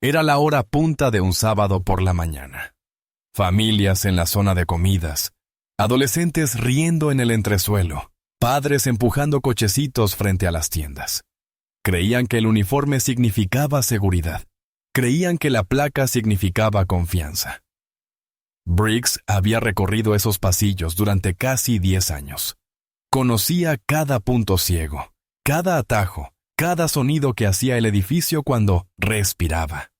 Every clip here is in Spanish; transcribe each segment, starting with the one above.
Era la hora punta de un sábado por la mañana. Familias en la zona de comidas, adolescentes riendo en el entresuelo, padres empujando cochecitos frente a las tiendas. Creían que el uniforme significaba seguridad. Creían que la placa significaba confianza. Briggs había recorrido esos pasillos durante casi 10 años. Conocía cada punto ciego, cada atajo, cada sonido que hacía el edificio cuando respiraba.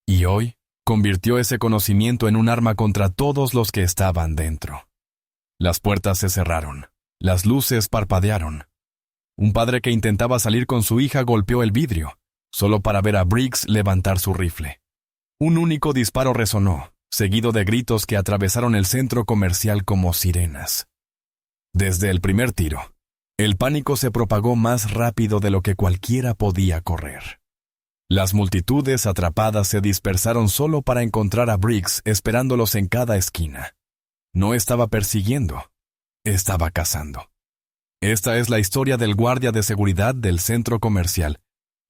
Y hoy convirtió ese conocimiento en un arma contra todos los que estaban dentro. Las puertas se cerraron, las luces parpadearon. Un padre que intentaba salir con su hija golpeó el vidrio, solo para ver a Briggs levantar su rifle. Un único disparo resonó, seguido de gritos que atravesaron el centro comercial como sirenas. Desde el primer tiro, el pánico se propagó más rápido de lo que cualquiera podía correr. Las multitudes atrapadas se dispersaron solo para encontrar a Briggs esperándolos en cada esquina. No estaba persiguiendo, estaba cazando. Esta es la historia del guardia de seguridad del centro comercial,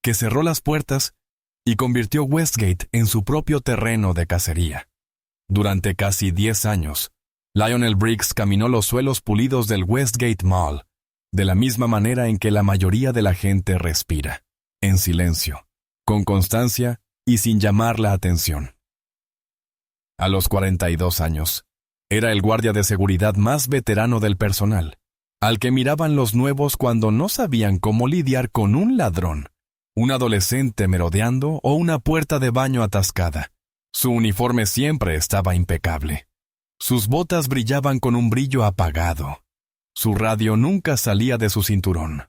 que cerró las puertas y convirtió Westgate en su propio terreno de cacería. Durante casi 10 años, Lionel Briggs caminó los suelos pulidos del Westgate Mall, de la misma manera en que la mayoría de la gente respira, en silencio, con constancia y sin llamar la atención. A los 42 años, era el guardia de seguridad más veterano del personal, al que miraban los nuevos cuando no sabían cómo lidiar con un ladrón, un adolescente merodeando o una puerta de baño atascada. Su uniforme siempre estaba impecable. Sus botas brillaban con un brillo apagado. Su radio nunca salía de su cinturón.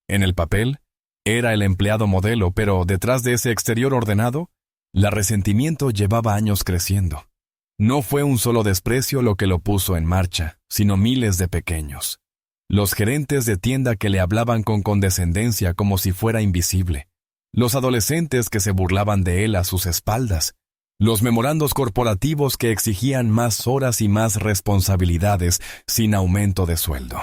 En el papel, era el empleado modelo, pero detrás de ese exterior ordenado, el resentimiento llevaba años creciendo. No fue un solo desprecio lo que lo puso en marcha, sino miles de pequeños. Los gerentes de tienda que le hablaban con condescendencia como si fuera invisible. Los adolescentes que se burlaban de él a sus espaldas. Los memorandos corporativos que exigían más horas y más responsabilidades sin aumento de sueldo.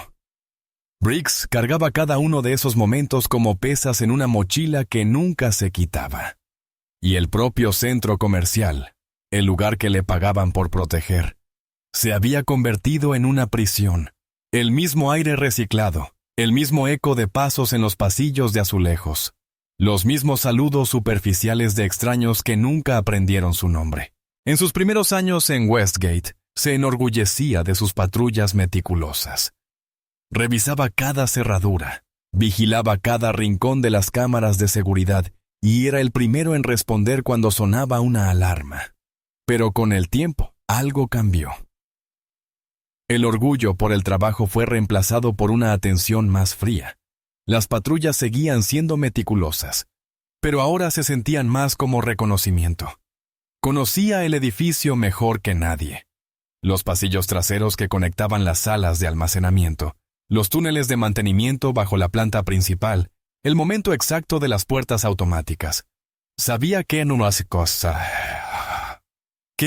Briggs cargaba cada uno de esos momentos como pesas en una mochila que nunca se quitaba. Y el propio centro comercial, el lugar que le pagaban por proteger, se había convertido en una prisión. El mismo aire reciclado, el mismo eco de pasos en los pasillos de azulejos. Los mismos saludos superficiales de extraños que nunca aprendieron su nombre. En sus primeros años en Westgate, se enorgullecía de sus patrullas meticulosas. Revisaba cada cerradura, vigilaba cada rincón de las cámaras de seguridad y era el primero en responder cuando sonaba una alarma. Pero con el tiempo, algo cambió. El orgullo por el trabajo fue reemplazado por una atención más fría. Las patrullas seguían siendo meticulosas, pero ahora se sentían más como reconocimiento. Conocía el edificio mejor que nadie. Los pasillos traseros que conectaban las salas de almacenamiento, los túneles de mantenimiento bajo la planta principal, el momento exacto de las puertas automáticas. Sabía qué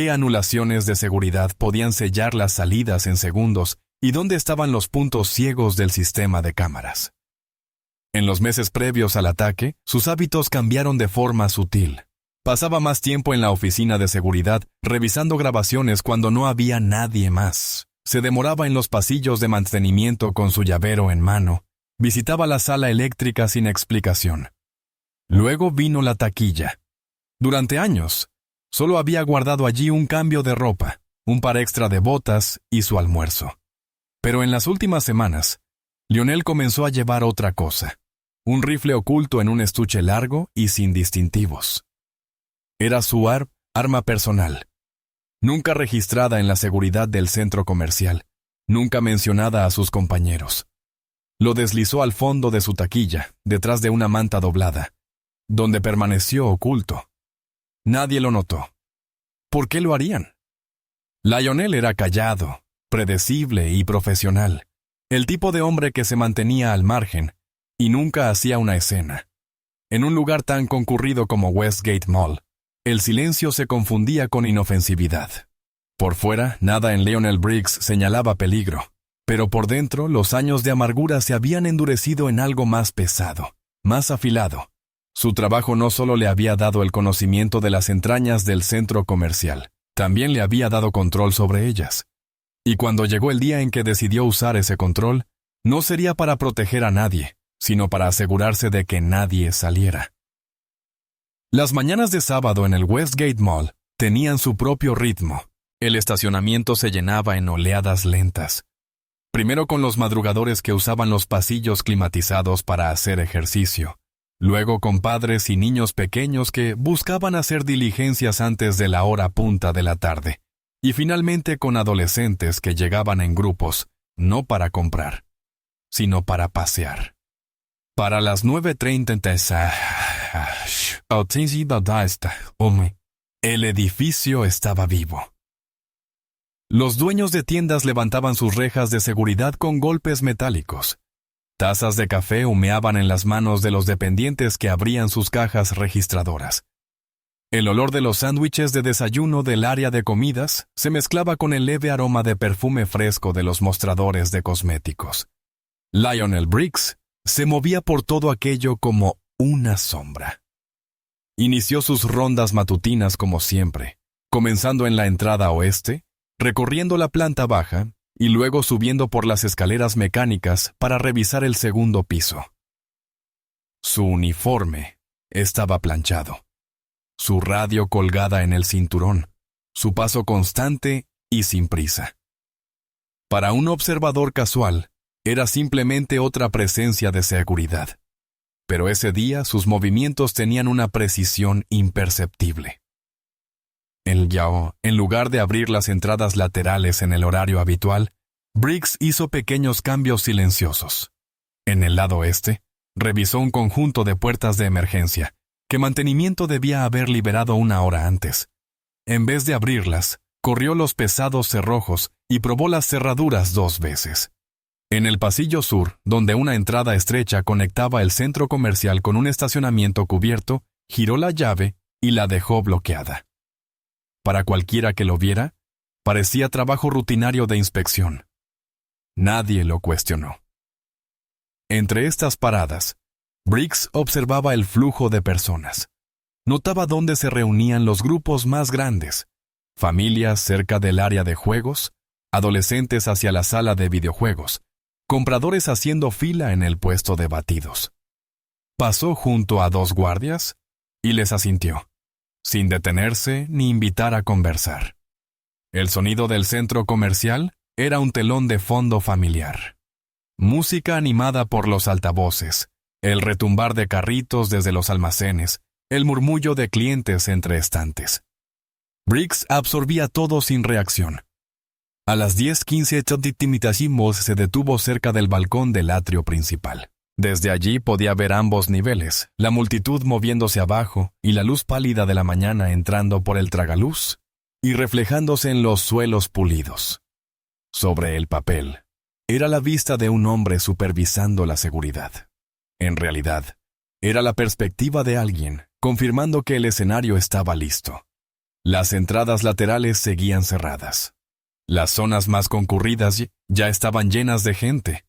anulaciones de seguridad podían sellar las salidas en segundos y dónde estaban los puntos ciegos del sistema de cámaras. En los meses previos al ataque, sus hábitos cambiaron de forma sutil. Pasaba más tiempo en la oficina de seguridad, revisando grabaciones cuando no había nadie más. Se demoraba en los pasillos de mantenimiento con su llavero en mano. Visitaba la sala eléctrica sin explicación. Luego vino la taquilla. Durante años, solo había guardado allí un cambio de ropa, un par extra de botas y su almuerzo. Pero en las últimas semanas, Lionel comenzó a llevar otra cosa. Un rifle oculto en un estuche largo y sin distintivos. Era su arma personal. Nunca registrada en la seguridad del centro comercial, nunca mencionada a sus compañeros. Lo deslizó al fondo de su taquilla, detrás de una manta doblada, donde permaneció oculto. Nadie lo notó. ¿Por qué lo harían? Lionel era callado, predecible y profesional. El tipo de hombre que se mantenía al margen y nunca hacía una escena. En un lugar tan concurrido como Westgate Mall, el silencio se confundía con inofensividad. Por fuera, nada en Lionel Briggs señalaba peligro, pero por dentro los años de amargura se habían endurecido en algo más pesado, más afilado, Su trabajo no solo le había dado el conocimiento de las entrañas del centro comercial, también le había dado control sobre ellas. Y cuando llegó el día en que decidió usar ese control, no sería para proteger a nadie, sino para asegurarse de que nadie saliera. Las mañanas de sábado en el Westgate Mall tenían su propio ritmo. El estacionamiento se llenaba en oleadas lentas. Primero con los madrugadores que usaban los pasillos climatizados para hacer ejercicio. Luego con padres y niños pequeños que buscaban hacer diligencias antes de la hora punta de la tarde. Y finalmente con adolescentes que llegaban en grupos, no para comprar, sino para pasear. Para las 9:30, el edificio estaba vivo. Los dueños de tiendas levantaban sus rejas de seguridad con golpes metálicos. Tazas de café humeaban en las manos de los dependientes que abrían sus cajas registradoras. El olor de los sándwiches de desayuno del área de comidas se mezclaba con el leve aroma de perfume fresco de los mostradores de cosméticos. Lionel Briggs se movía por todo aquello como una sombra. Inició sus rondas matutinas como siempre, comenzando en la entrada oeste, recorriendo la planta baja y luego subiendo por las escaleras mecánicas para revisar el segundo piso. Su uniforme estaba planchado, su radio colgada en el cinturón, su paso constante y sin prisa. Para un observador casual, era simplemente otra presencia de seguridad. Pero ese día sus movimientos tenían una precisión imperceptible. En lugar de abrir las entradas laterales en el horario habitual, Briggs hizo pequeños cambios silenciosos. En el lado este, revisó un conjunto de puertas de emergencia, que mantenimiento debía haber liberado una hora antes. En vez de abrirlas, corrió los pesados cerrojos y probó las cerraduras 2 veces. En el pasillo sur, donde una entrada estrecha conectaba el centro comercial con un estacionamiento cubierto, giró la llave y la dejó bloqueada. Para cualquiera que lo viera, parecía trabajo rutinario de inspección. Nadie lo cuestionó. Entre estas paradas, Briggs observaba el flujo de personas. Notaba dónde se reunían los grupos más grandes, familias cerca del área de juegos, adolescentes hacia la sala de videojuegos, compradores haciendo fila en el puesto de batidos. Pasó junto a 2 guardias y les asintió, sin detenerse ni invitar a conversar. El sonido del centro comercial era un telón de fondo familiar. Música animada por los altavoces, el retumbar de carritos desde los almacenes, el murmullo de clientes entre estantes. Briggs absorbía todo sin reacción. A las 10:15 se detuvo cerca del balcón del atrio principal. Desde allí podía ver ambos niveles, la multitud moviéndose abajo y la luz pálida de la mañana entrando por el tragaluz y reflejándose en los suelos pulidos. Sobre el papel, era la vista de un hombre supervisando la seguridad. En realidad, era la perspectiva de alguien, confirmando que el escenario estaba listo. Las entradas laterales seguían cerradas. Las zonas más concurridas ya estaban llenas de gente.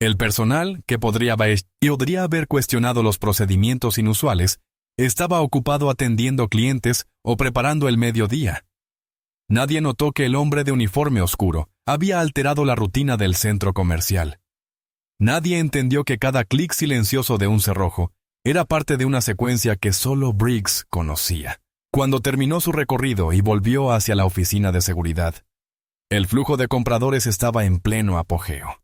El personal, que podría haber cuestionado los procedimientos inusuales, estaba ocupado atendiendo clientes o preparando el mediodía. Nadie notó que el hombre de uniforme oscuro había alterado la rutina del centro comercial. Nadie entendió que cada clic silencioso de un cerrojo era parte de una secuencia que solo Briggs conocía. Cuando terminó su recorrido y volvió hacia la oficina de seguridad, el flujo de compradores estaba en pleno apogeo.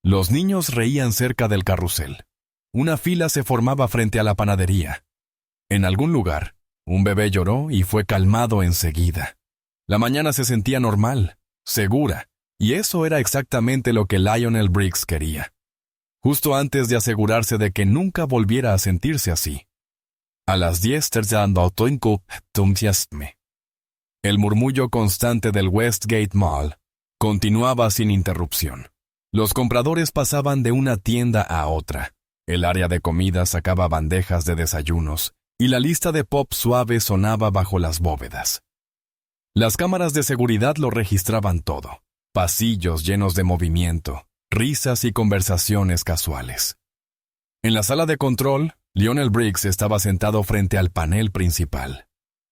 Los niños reían cerca del carrusel. Una fila se formaba frente a la panadería. En algún lugar, un bebé lloró y fue calmado enseguida. La mañana se sentía normal, segura, y eso era exactamente lo que Lionel Briggs quería. Justo antes de asegurarse de que nunca volviera a sentirse así. A las 10:35, el murmullo constante del Westgate Mall continuaba sin interrupción. Los compradores pasaban de una tienda a otra. El área de comida sacaba bandejas de desayunos y la lista de pop suave sonaba bajo las bóvedas. Las cámaras de seguridad lo registraban todo. Pasillos llenos de movimiento, risas y conversaciones casuales. En la sala de control, Lionel Briggs estaba sentado frente al panel principal.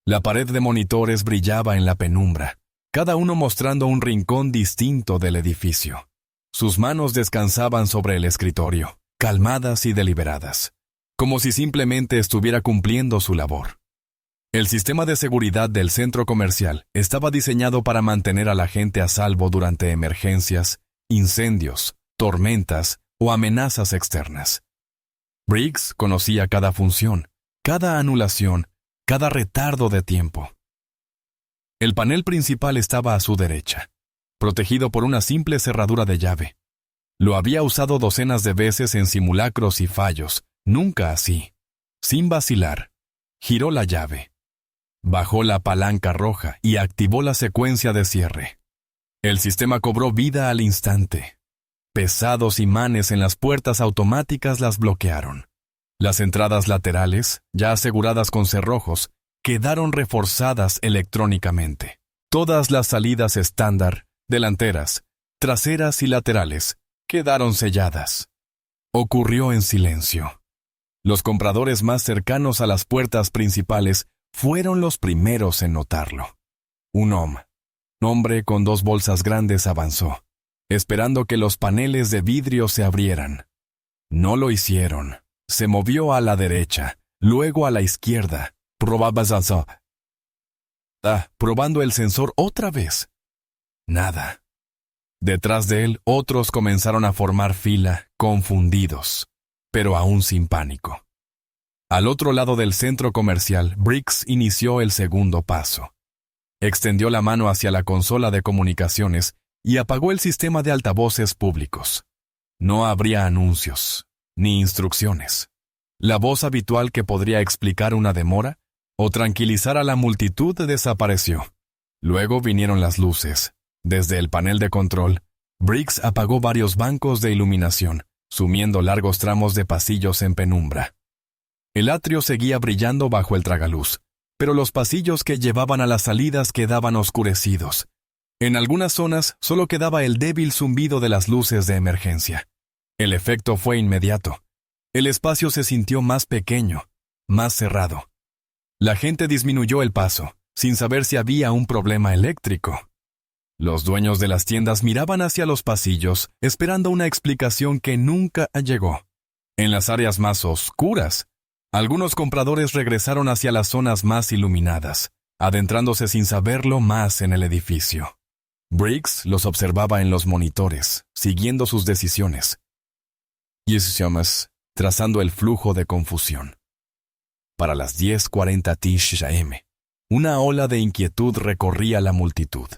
La pared de monitores brillaba en la penumbra, cada uno mostrando un rincón distinto del edificio. Sus manos descansaban sobre el escritorio, calmadas y deliberadas, como si simplemente estuviera cumpliendo su labor. El sistema de seguridad del centro comercial estaba diseñado para mantener a la gente a salvo durante emergencias, incendios, tormentas o amenazas externas. Briggs conocía cada función, cada anulación, cada retardo de tiempo. El panel principal estaba a su derecha, protegido por una simple cerradura de llave. Lo había usado docenas de veces en simulacros y fallos, nunca así. Sin vacilar, giró la llave. Bajó la palanca roja y activó la secuencia de cierre. El sistema cobró vida al instante. Pesados imanes en las puertas automáticas las bloquearon. Las entradas laterales, ya aseguradas con cerrojos, quedaron reforzadas electrónicamente. Todas las salidas estándar, delanteras, traseras y laterales, quedaron selladas. Ocurrió en silencio. Los compradores más cercanos a las puertas principales fueron los primeros en notarlo. Un hombre con 2 bolsas grandes avanzó, esperando que los paneles de vidrio se abrieran. No lo hicieron. Se movió a la derecha, luego a la izquierda. Probando el sensor otra vez. Nada. Detrás de él, otros comenzaron a formar fila, confundidos, pero aún sin pánico. Al otro lado del centro comercial, Briggs inició el segundo paso. Extendió la mano hacia la consola de comunicaciones y apagó el sistema de altavoces públicos. No habría anuncios, ni instrucciones. La voz habitual que podría explicar una demora o tranquilizar a la multitud desapareció. Luego vinieron las luces. Desde el panel de control, Briggs apagó varios bancos de iluminación, sumiendo largos tramos de pasillos en penumbra. El atrio seguía brillando bajo el tragaluz, pero los pasillos que llevaban a las salidas quedaban oscurecidos. En algunas zonas solo quedaba el débil zumbido de las luces de emergencia. El efecto fue inmediato. El espacio se sintió más pequeño, más cerrado. La gente disminuyó el paso, sin saber si había un problema eléctrico. Los dueños de las tiendas miraban hacia los pasillos, esperando una explicación que nunca llegó. En las áreas más oscuras, algunos compradores regresaron hacia las zonas más iluminadas, adentrándose sin saberlo más en el edificio. Briggs los observaba en los monitores, siguiendo sus decisiones. Trazando el flujo de confusión. Para las 10:40 am, una ola de inquietud recorría la multitud.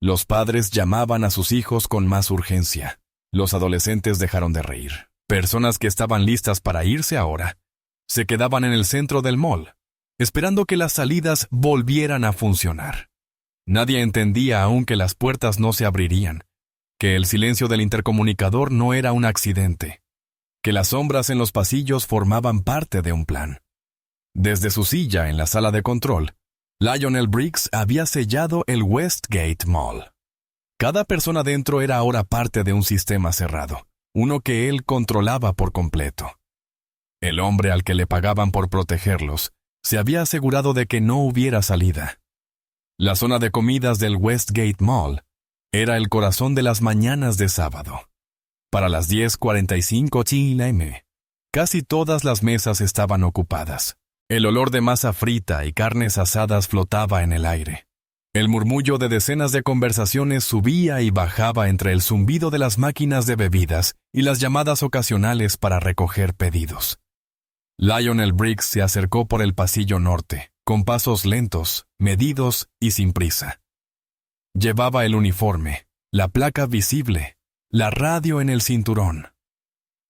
Los padres llamaban a sus hijos con más urgencia. Los adolescentes dejaron de reír. Personas que estaban listas para irse ahora se quedaban en el centro del mall, esperando que las salidas volvieran a funcionar. Nadie entendía aún que las puertas no se abrirían, que el silencio del intercomunicador no era un accidente, que las sombras en los pasillos formaban parte de un plan. Desde su silla en la sala de control, Lionel Briggs había sellado el Westgate Mall. Cada persona dentro era ahora parte de un sistema cerrado, uno que él controlaba por completo. El hombre al que le pagaban por protegerlos se había asegurado de que no hubiera salida. La zona de comidas del Westgate Mall era el corazón de las mañanas de sábado. Para las 10:45 am, casi todas las mesas estaban ocupadas. El olor de masa frita y carnes asadas flotaba en el aire. El murmullo de decenas de conversaciones subía y bajaba entre el zumbido de las máquinas de bebidas y las llamadas ocasionales para recoger pedidos. Lionel Briggs se acercó por el pasillo norte, con pasos lentos, medidos y sin prisa. Llevaba el uniforme, la placa visible, la radio en el cinturón.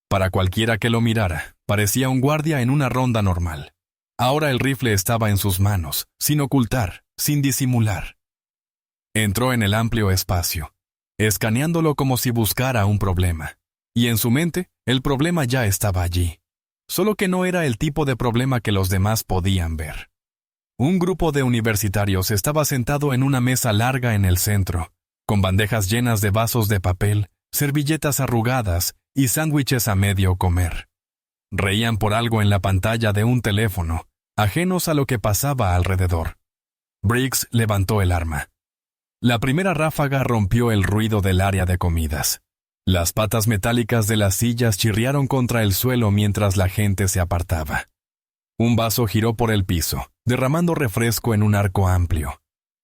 Para cualquiera que lo mirara, parecía un guardia en una ronda normal. Ahora el rifle estaba en sus manos, sin ocultar, sin disimular. Entró en el amplio espacio, escaneándolo como si buscara un problema. Y en su mente, el problema ya estaba allí. Solo que no era el tipo de problema que los demás podían ver. Un grupo de universitarios estaba sentado en una mesa larga en el centro, con bandejas llenas de vasos de papel, servilletas arrugadas y sándwiches a medio comer. Reían por algo en la pantalla de un teléfono, ajenos a lo que pasaba alrededor. Briggs levantó el arma. La primera ráfaga rompió el ruido del área de comidas. Las patas metálicas de las sillas chirriaron contra el suelo mientras la gente se apartaba. Un vaso giró por el piso, derramando refresco en un arco amplio.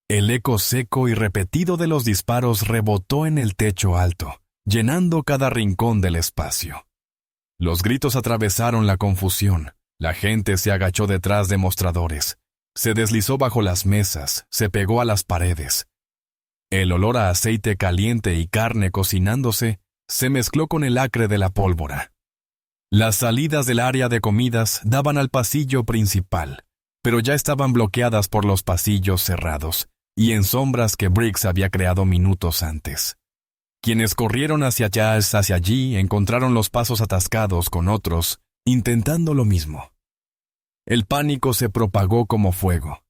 El eco seco y repetido de los disparos rebotó en el techo alto, llenando cada rincón del espacio. Los gritos atravesaron la confusión. La gente se agachó detrás de mostradores. Se deslizó bajo las mesas, se pegó a las paredes. El olor a aceite caliente y carne cocinándose se mezcló con el acre de la pólvora. Las salidas del área de comidas daban al pasillo principal, pero ya estaban bloqueadas por los pasillos cerrados y en sombras que Briggs había creado minutos antes. Quienes corrieron hacia allí encontraron los pasos atascados con otros, intentando lo mismo. El pánico se propagó como fuego.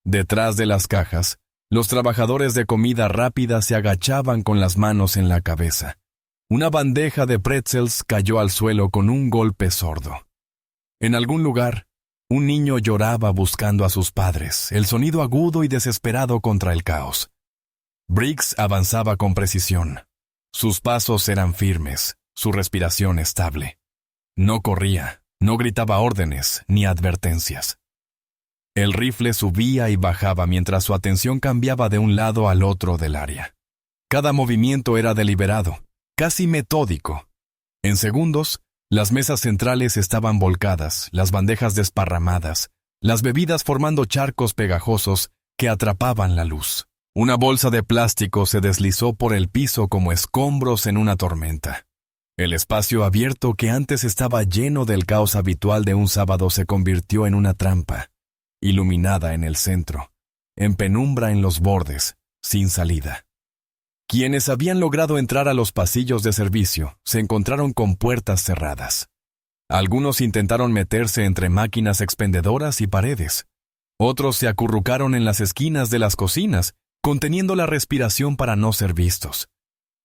Detrás de las cajas, los trabajadores de comida rápida se agachaban con las manos en la cabeza. Una bandeja de pretzels cayó al suelo con un golpe sordo. En algún lugar, un niño lloraba buscando a sus padres, el sonido agudo y desesperado contra el caos. Briggs avanzaba con precisión. Sus pasos eran firmes, su respiración estable. No corría, no gritaba órdenes ni advertencias. El rifle subía y bajaba mientras su atención cambiaba de un lado al otro del área. Cada movimiento era deliberado, casi metódico. En segundos, las mesas centrales estaban volcadas, las bandejas desparramadas, las bebidas formando charcos pegajosos que atrapaban la luz. Una bolsa de plástico se deslizó por el piso como escombros en una tormenta. El espacio abierto que antes estaba lleno del caos habitual de un sábado se convirtió en una trampa, iluminada en el centro, en penumbra en los bordes, sin salida. Quienes habían logrado entrar a los pasillos de servicio se encontraron con puertas cerradas. Algunos intentaron meterse entre máquinas expendedoras y paredes. Otros se acurrucaron en las esquinas de las cocinas, conteniendo la respiración para no ser vistos.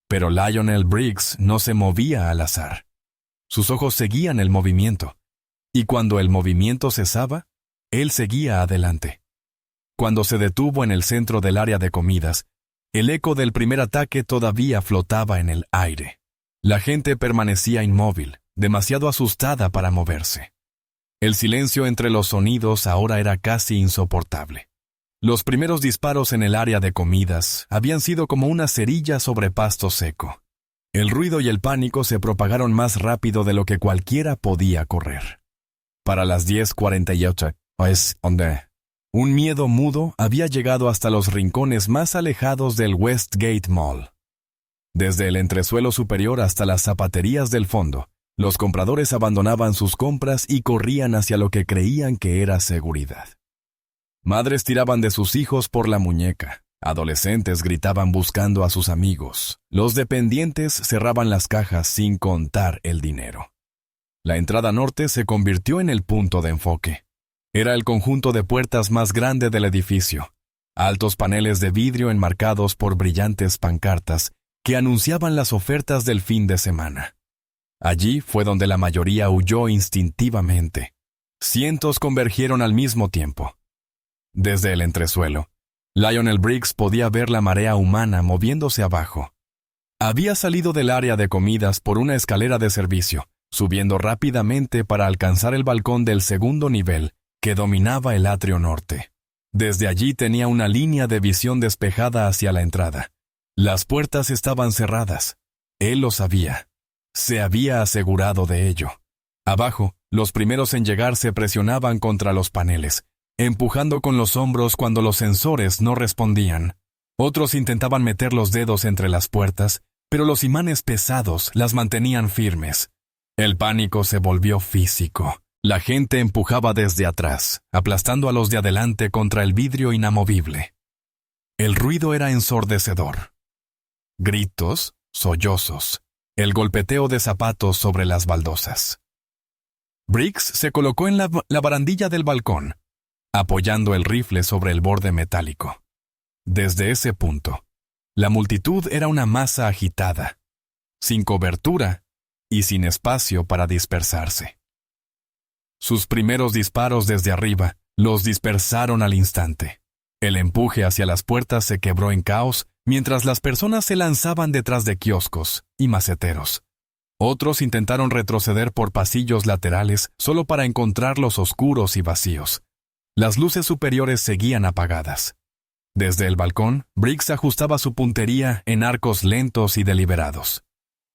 Pero Lionel Briggs no se movía al azar. Sus ojos seguían el movimiento, y cuando el movimiento cesaba, él seguía adelante. Cuando se detuvo en el centro del área de comidas, el eco del primer ataque todavía flotaba en el aire. La gente permanecía inmóvil, demasiado asustada para moverse. El silencio entre los sonidos ahora era casi insoportable. Los primeros disparos en el área de comidas habían sido como una cerilla sobre pasto seco. El ruido y el pánico se propagaron más rápido de lo que cualquiera podía correr. Para las 10:48, un miedo mudo había llegado hasta los rincones más alejados del Westgate Mall. Desde el entresuelo superior hasta las zapaterías del fondo, los compradores abandonaban sus compras y corrían hacia lo que creían que era seguridad. Madres tiraban de sus hijos por la muñeca. Adolescentes gritaban buscando a sus amigos. Los dependientes cerraban las cajas sin contar el dinero. La entrada norte se convirtió en el punto de enfoque. Era el conjunto de puertas más grande del edificio. Altos paneles de vidrio enmarcados por brillantes pancartas que anunciaban las ofertas del fin de semana. Allí fue donde la mayoría huyó instintivamente. Cientos convergieron al mismo tiempo. Desde el entresuelo, Lionel Briggs podía ver la marea humana moviéndose abajo. Había salido del área de comidas por una escalera de servicio, subiendo rápidamente para alcanzar el balcón del segundo nivel que dominaba el atrio norte. Desde allí tenía una línea de visión despejada hacia la entrada. Las puertas estaban cerradas. Él lo sabía. Se había asegurado de ello. Abajo, los primeros en llegar se presionaban contra los paneles, empujando con los hombros cuando los sensores no respondían. Otros intentaban meter los dedos entre las puertas, pero los imanes pesados las mantenían firmes. El pánico se volvió físico. La gente empujaba desde atrás, aplastando a los de adelante contra el vidrio inamovible. El ruido era ensordecedor. Gritos, sollozos, el golpeteo de zapatos sobre las baldosas. Briggs se colocó en la barandilla del balcón, apoyando el rifle sobre el borde metálico. Desde ese punto, la multitud era una masa agitada, sin cobertura y sin espacio para dispersarse. Sus primeros disparos desde arriba los dispersaron al instante. El empuje hacia las puertas se quebró en caos mientras las personas se lanzaban detrás de kioscos y maceteros. Otros intentaron retroceder por pasillos laterales solo para encontrarlos oscuros y vacíos. Las luces superiores seguían apagadas. Desde el balcón, Briggs ajustaba su puntería en arcos lentos y deliberados.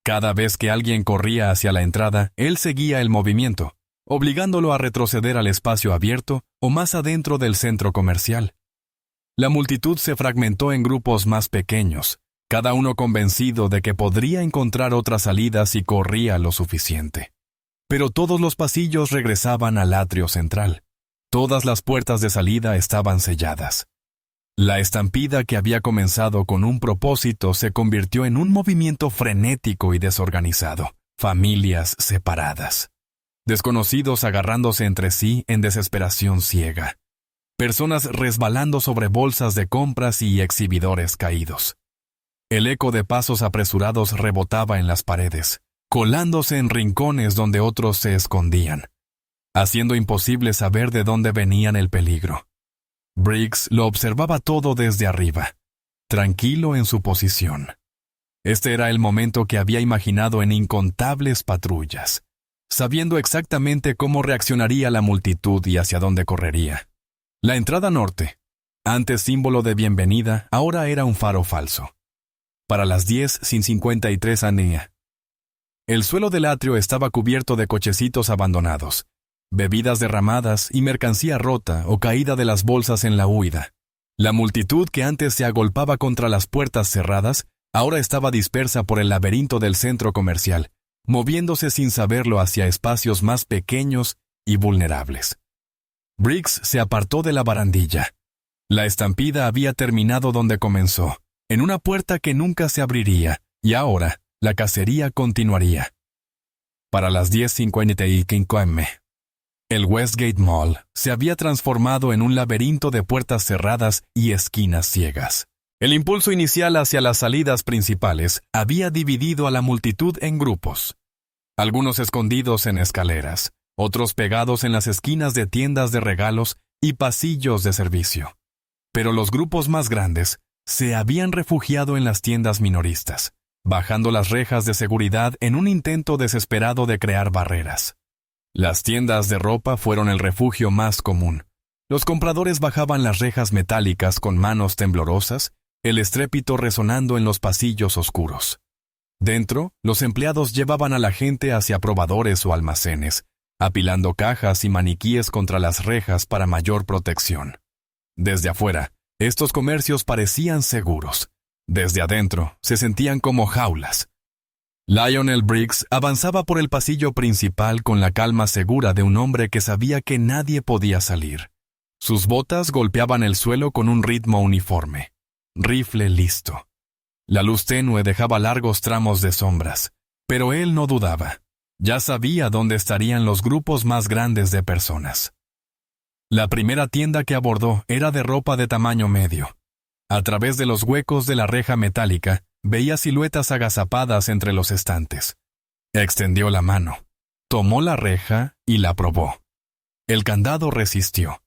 Cada vez que alguien corría hacia la entrada, él seguía el movimiento, obligándolo a retroceder al espacio abierto o más adentro del centro comercial. La multitud se fragmentó en grupos más pequeños, cada uno convencido de que podría encontrar otra salida si corría lo suficiente. Pero todos los pasillos regresaban al atrio central. Todas las puertas de salida estaban selladas. La estampida que había comenzado con un propósito se convirtió en un movimiento frenético y desorganizado, familias separadas. Desconocidos agarrándose entre sí en desesperación ciega. Personas resbalando sobre bolsas de compras y exhibidores caídos. El eco de pasos apresurados rebotaba en las paredes, colándose en rincones donde otros se escondían, haciendo imposible saber de dónde venían el peligro. Briggs lo observaba todo desde arriba, tranquilo en su posición. Este era el momento que había imaginado en incontables patrullas, sabiendo exactamente cómo reaccionaría la multitud y hacia dónde correría. La entrada norte, antes símbolo de bienvenida, ahora era un faro falso. Para las 10:53 a.m. El suelo del atrio estaba cubierto de cochecitos abandonados, bebidas derramadas y mercancía rota o caída de las bolsas en la huida. La multitud que antes se agolpaba contra las puertas cerradas, ahora estaba dispersa por el laberinto del centro comercial, moviéndose sin saberlo hacia espacios más pequeños y vulnerables. Briggs se apartó de la barandilla. La estampida había terminado donde comenzó, en una puerta que nunca se abriría, y ahora la cacería continuaría. Para las 10:55 a.m. El Westgate Mall se había transformado en un laberinto de puertas cerradas y esquinas ciegas. El impulso inicial hacia las salidas principales había dividido a la multitud en grupos. Algunos escondidos en escaleras, otros pegados en las esquinas de tiendas de regalos y pasillos de servicio. Pero los grupos más grandes se habían refugiado en las tiendas minoristas, bajando las rejas de seguridad en un intento desesperado de crear barreras. Las tiendas de ropa fueron el refugio más común. Los compradores bajaban las rejas metálicas con manos temblorosas, el estrépito resonando en los pasillos oscuros. Dentro, los empleados llevaban a la gente hacia probadores o almacenes, apilando cajas y maniquíes contra las rejas para mayor protección. Desde afuera, estos comercios parecían seguros. Desde adentro, se sentían como jaulas. Lionel Briggs avanzaba por el pasillo principal con la calma segura de un hombre que sabía que nadie podía salir. Sus botas golpeaban el suelo con un ritmo uniforme. Rifle listo. La luz tenue dejaba largos tramos de sombras, pero él no dudaba. Ya sabía dónde estarían los grupos más grandes de personas. La primera tienda que abordó era de ropa de tamaño medio. A través de los huecos de la reja metálica, veía siluetas agazapadas entre los estantes. Extendió la mano, tomó la reja y la probó. El candado resistió.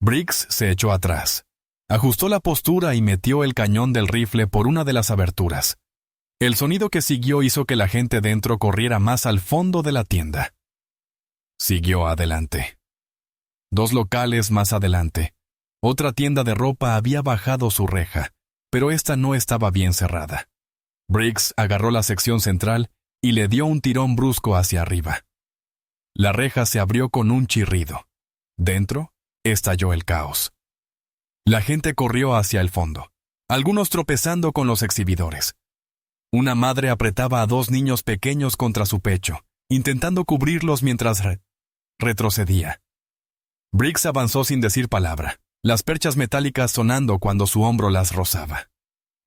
Briggs se echó atrás, ajustó la postura y metió el cañón del rifle por una de las aberturas. El sonido que siguió hizo que la gente dentro corriera más al fondo de la tienda. Siguió adelante. 2 locales más adelante, otra tienda de ropa había bajado su reja, pero esta no estaba bien cerrada. Briggs agarró la sección central y le dio un tirón brusco hacia arriba. La reja se abrió con un chirrido. Dentro, estalló el caos. La gente corrió hacia el fondo, algunos tropezando con los exhibidores. Una madre apretaba a 2 niños pequeños contra su pecho, intentando cubrirlos mientras retrocedía. Briggs avanzó sin decir palabra, las perchas metálicas sonando cuando su hombro las rozaba.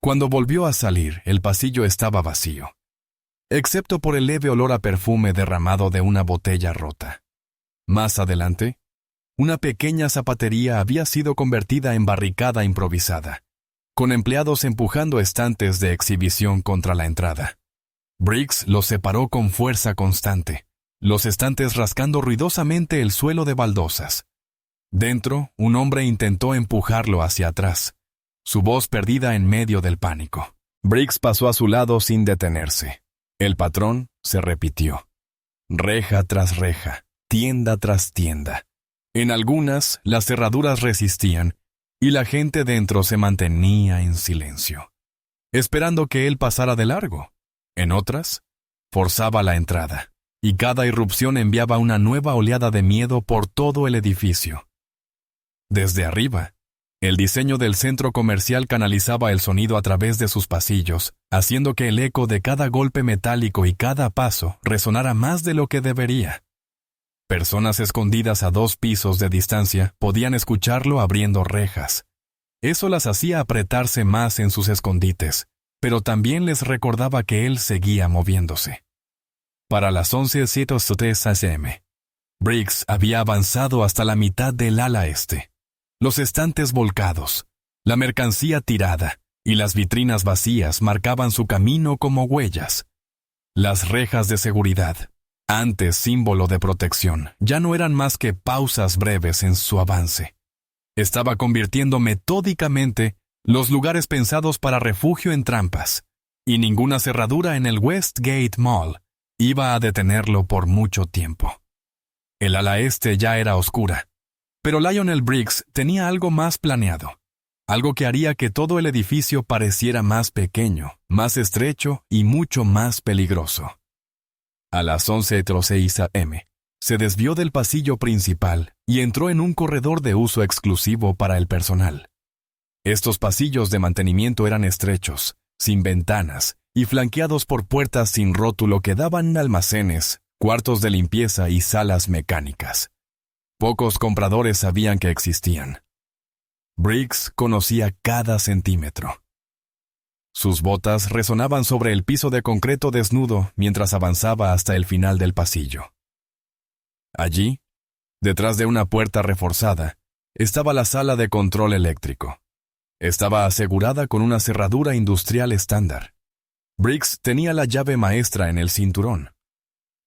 Cuando volvió a salir, el pasillo estaba vacío, excepto por el leve olor a perfume derramado de una botella rota. Más adelante, una pequeña zapatería había sido convertida en barricada improvisada, con empleados empujando estantes de exhibición contra la entrada. Briggs los separó con fuerza constante, los estantes rascando ruidosamente el suelo de baldosas. Dentro, un hombre intentó empujarlo hacia atrás, su voz perdida en medio del pánico. Briggs pasó a su lado sin detenerse. El patrón se repitió. Reja tras reja, tienda tras tienda. En algunas, las cerraduras resistían, y la gente dentro se mantenía en silencio, esperando que él pasara de largo. En otras, forzaba la entrada, y cada irrupción enviaba una nueva oleada de miedo por todo el edificio. Desde arriba, el diseño del centro comercial canalizaba el sonido a través de sus pasillos, haciendo que el eco de cada golpe metálico y cada paso resonara más de lo que debería. Personas escondidas a 2 pisos de distancia podían escucharlo abriendo rejas. Eso las hacía apretarse más en sus escondites, pero también les recordaba que él seguía moviéndose. Para las 11:07 am, Briggs había avanzado hasta la mitad del ala este. Los estantes volcados, la mercancía tirada y las vitrinas vacías marcaban su camino como huellas. Las rejas de seguridad, antes símbolo de protección, ya no eran más que pausas breves en su avance. Estaba convirtiendo metódicamente los lugares pensados para refugio en trampas, y ninguna cerradura en el Westgate Mall iba a detenerlo por mucho tiempo. El ala este ya era oscura, pero Lionel Briggs tenía algo más planeado, algo que haría que todo el edificio pareciera más pequeño, más estrecho y mucho más peligroso. A las 11:06 am, se desvió del pasillo principal y entró en un corredor de uso exclusivo para el personal. Estos pasillos de mantenimiento eran estrechos, sin ventanas y flanqueados por puertas sin rótulo que daban almacenes, cuartos de limpieza y salas mecánicas. Pocos compradores sabían que existían. Briggs conocía cada centímetro. Sus botas resonaban sobre el piso de concreto desnudo mientras avanzaba hasta el final del pasillo. Allí, detrás de una puerta reforzada, estaba la sala de control eléctrico. Estaba asegurada con una cerradura industrial estándar. Briggs tenía la llave maestra en el cinturón.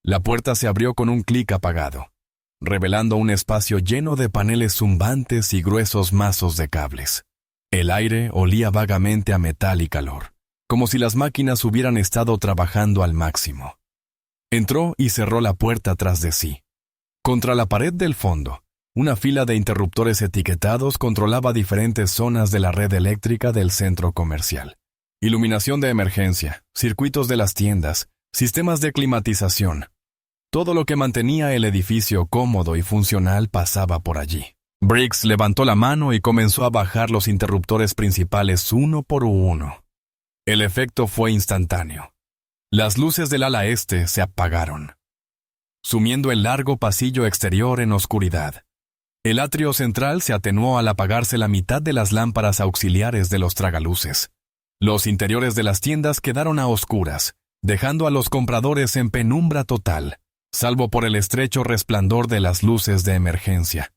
La puerta se abrió con un clic apagado, revelando un espacio lleno de paneles zumbantes y gruesos mazos de cables. El aire olía vagamente a metal y calor, como si las máquinas hubieran estado trabajando al máximo. Entró y cerró la puerta tras de sí. Contra la pared del fondo, una fila de interruptores etiquetados controlaba diferentes zonas de la red eléctrica del centro comercial. Iluminación de emergencia, circuitos de las tiendas, sistemas de climatización. Todo lo que mantenía el edificio cómodo y funcional pasaba por allí. Briggs levantó la mano y comenzó a bajar los interruptores principales uno por uno. El efecto fue instantáneo. Las luces del ala este se apagaron, sumiendo el largo pasillo exterior en oscuridad. El atrio central se atenuó al apagarse la mitad de las lámparas auxiliares de los tragaluces. Los interiores de las tiendas quedaron a oscuras, dejando a los compradores en penumbra total, salvo por el estrecho resplandor de las luces de emergencia.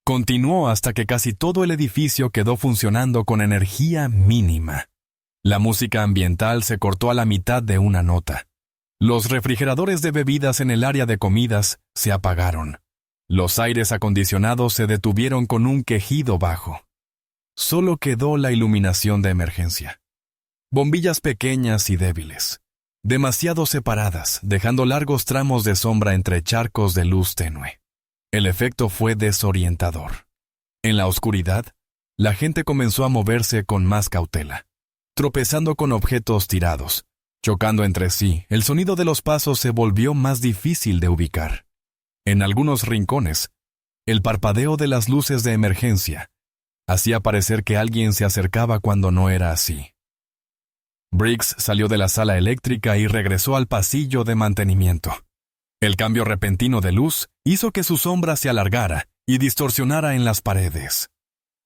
Continuó hasta que casi todo el edificio quedó funcionando con energía mínima. La música ambiental se cortó a la mitad de una nota. Los refrigeradores de bebidas en el área de comidas se apagaron. Los aires acondicionados se detuvieron con un quejido bajo. Solo quedó la iluminación de emergencia. Bombillas pequeñas y débiles, demasiado separadas, dejando largos tramos de sombra entre charcos de luz tenue. El efecto fue desorientador. En la oscuridad, la gente comenzó a moverse con más cautela, tropezando con objetos tirados, chocando entre sí. El sonido de los pasos se volvió más difícil de ubicar. En algunos rincones, el parpadeo de las luces de emergencia hacía parecer que alguien se acercaba cuando no era así. Briggs salió de la sala eléctrica y regresó al pasillo de mantenimiento. El cambio repentino de luz hizo que su sombra se alargara y distorsionara en las paredes.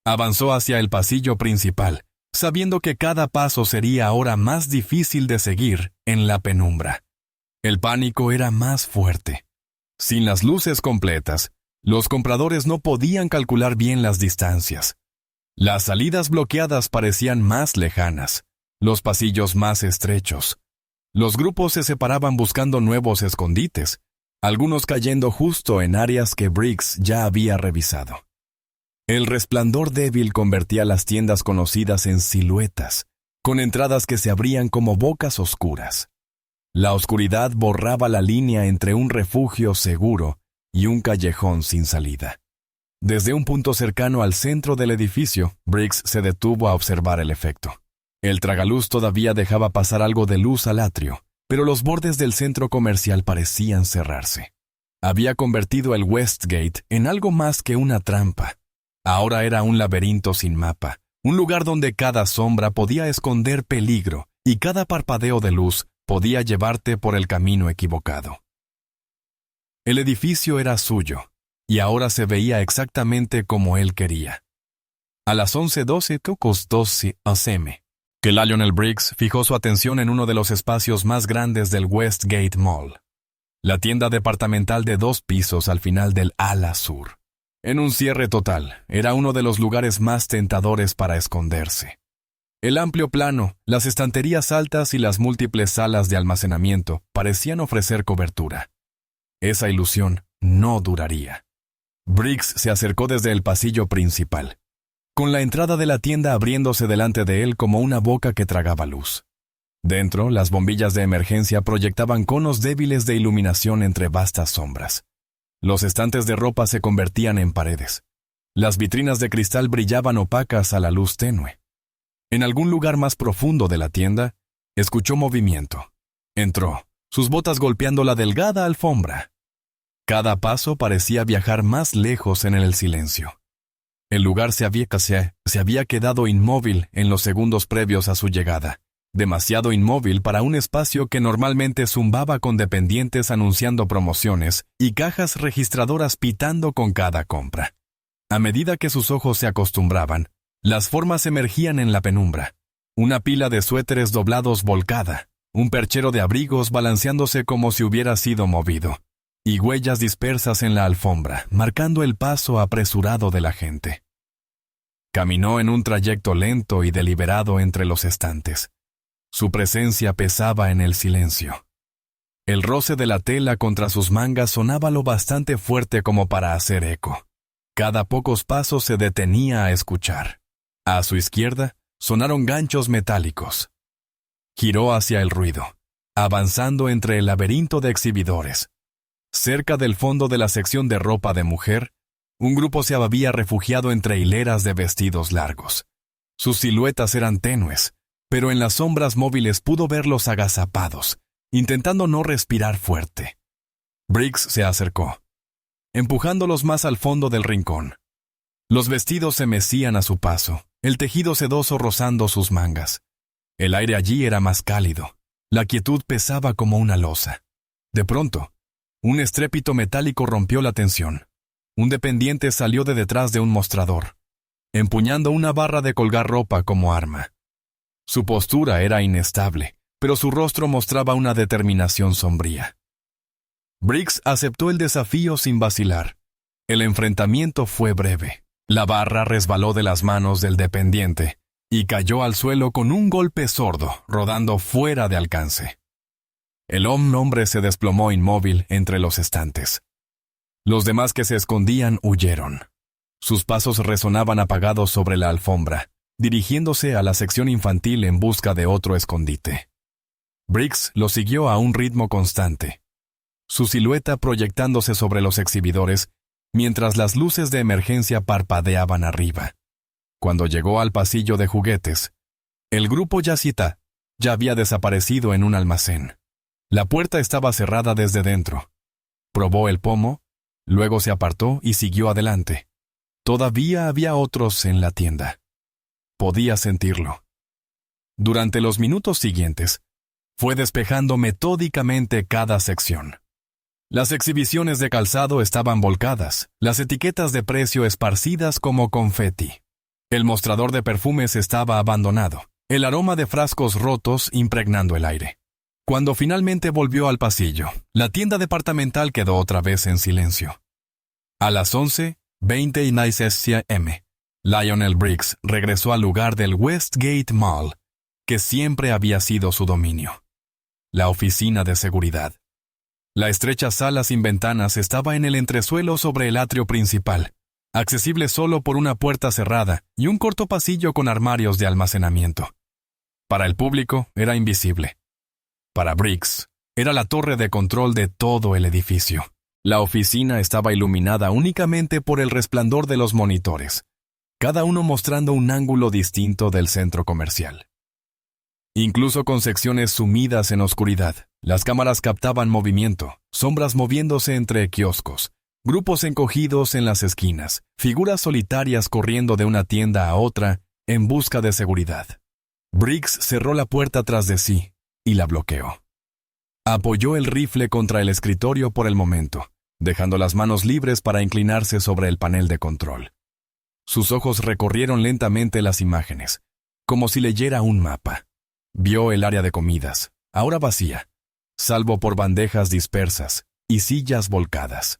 Avanzó hacia el pasillo principal, sabiendo que cada paso sería ahora más difícil de seguir en la penumbra. El pánico era más fuerte. Sin las luces completas, los compradores no podían calcular bien las distancias. Las salidas bloqueadas parecían más lejanas, los pasillos más estrechos. Los grupos se separaban buscando nuevos escondites, algunos cayendo justo en áreas que Briggs ya había revisado. El resplandor débil convertía las tiendas conocidas en siluetas, con entradas que se abrían como bocas oscuras. La oscuridad borraba la línea entre un refugio seguro y un callejón sin salida. Desde un punto cercano al centro del edificio, Briggs se detuvo a observar el efecto. El tragaluz todavía dejaba pasar algo de luz al atrio, pero los bordes del centro comercial parecían cerrarse. Había convertido el Westgate en algo más que una trampa. Ahora era un laberinto sin mapa, un lugar donde cada sombra podía esconder peligro y cada parpadeo de luz podía llevarte por el camino equivocado. El edificio era suyo, y ahora se veía exactamente como él quería. A las 11:12 a.m., que Lionel Briggs fijó su atención en uno de los espacios más grandes del Westgate Mall, la tienda departamental de 2 pisos al final del ala sur. En un cierre total, era uno de los lugares más tentadores para esconderse. El amplio plano, las estanterías altas y las múltiples salas de almacenamiento parecían ofrecer cobertura. Esa ilusión no duraría. Briggs se acercó desde el pasillo principal, con la entrada de la tienda abriéndose delante de él como una boca que tragaba luz. Dentro, las bombillas de emergencia proyectaban conos débiles de iluminación entre vastas sombras. Los estantes de ropa se convertían en paredes. Las vitrinas de cristal brillaban opacas a la luz tenue. En algún lugar más profundo de la tienda, escuchó movimiento. Entró, sus botas golpeando la delgada alfombra. Cada paso parecía viajar más lejos en el silencio. El lugar se había quedado inmóvil en los segundos previos a su llegada, demasiado inmóvil para un espacio que normalmente zumbaba con dependientes anunciando promociones y cajas registradoras pitando con cada compra. A medida que sus ojos se acostumbraban, las formas emergían en la penumbra. Una pila de suéteres doblados volcada, un perchero de abrigos balanceándose como si hubiera sido movido, y huellas dispersas en la alfombra, marcando el paso apresurado de la gente. Caminó en un trayecto lento y deliberado entre los estantes. Su presencia pesaba en el silencio. El roce de la tela contra sus mangas sonaba lo bastante fuerte como para hacer eco. Cada pocos pasos se detenía a escuchar. A su izquierda, sonaron ganchos metálicos. Giró hacia el ruido, avanzando entre el laberinto de exhibidores. Cerca del fondo de la sección de ropa de mujer, un grupo se había refugiado entre hileras de vestidos largos. Sus siluetas eran tenues, pero en las sombras móviles pudo verlos agazapados, intentando no respirar fuerte. Briggs se acercó, empujándolos más al fondo del rincón. Los vestidos se mecían a su paso, el tejido sedoso rozando sus mangas. El aire allí era más cálido, la quietud pesaba como una losa. De pronto, un estrépito metálico rompió la tensión. Un dependiente salió de detrás de un mostrador, empuñando una barra de colgar ropa como arma. Su postura era inestable, pero su rostro mostraba una determinación sombría. Briggs aceptó el desafío sin vacilar. El enfrentamiento fue breve. La barra resbaló de las manos del dependiente y cayó al suelo con un golpe sordo, rodando fuera de alcance. El hombre se desplomó inmóvil entre los estantes. Los demás que se escondían huyeron. Sus pasos resonaban apagados sobre la alfombra, dirigiéndose a la sección infantil en busca de otro escondite. Briggs lo siguió a un ritmo constante, su silueta proyectándose sobre los exhibidores, mientras las luces de emergencia parpadeaban arriba. Cuando llegó al pasillo de juguetes, el grupo ya había desaparecido en un almacén. La puerta estaba cerrada desde dentro. Probó el pomo, luego se apartó y siguió adelante. Todavía había otros en la tienda. Podía sentirlo. Durante los minutos siguientes, fue despejando metódicamente cada sección. Las exhibiciones de calzado estaban volcadas, las etiquetas de precio esparcidas como confeti. El mostrador de perfumes estaba abandonado, el aroma de frascos rotos impregnando el aire. Cuando finalmente volvió al pasillo, la tienda departamental quedó otra vez en silencio. A las 11:20 a.m., Lionel Briggs regresó al lugar del Westgate Mall, que siempre había sido su dominio. La oficina de seguridad. La estrecha sala sin ventanas estaba en el entresuelo sobre el atrio principal, accesible solo por una puerta cerrada y un corto pasillo con armarios de almacenamiento. Para el público era invisible. Para Briggs, era la torre de control de todo el edificio. La oficina estaba iluminada únicamente por el resplandor de los monitores, cada uno mostrando un ángulo distinto del centro comercial. Incluso con secciones sumidas en oscuridad, las cámaras captaban movimiento, sombras moviéndose entre kioscos, grupos encogidos en las esquinas, figuras solitarias corriendo de una tienda a otra en busca de seguridad. Briggs cerró la puerta tras de sí y la bloqueó. Apoyó el rifle contra el escritorio por el momento, dejando las manos libres para inclinarse sobre el panel de control. Sus ojos recorrieron lentamente las imágenes, como si leyera un mapa. Vio el área de comidas, ahora vacía, salvo por bandejas dispersas y sillas volcadas.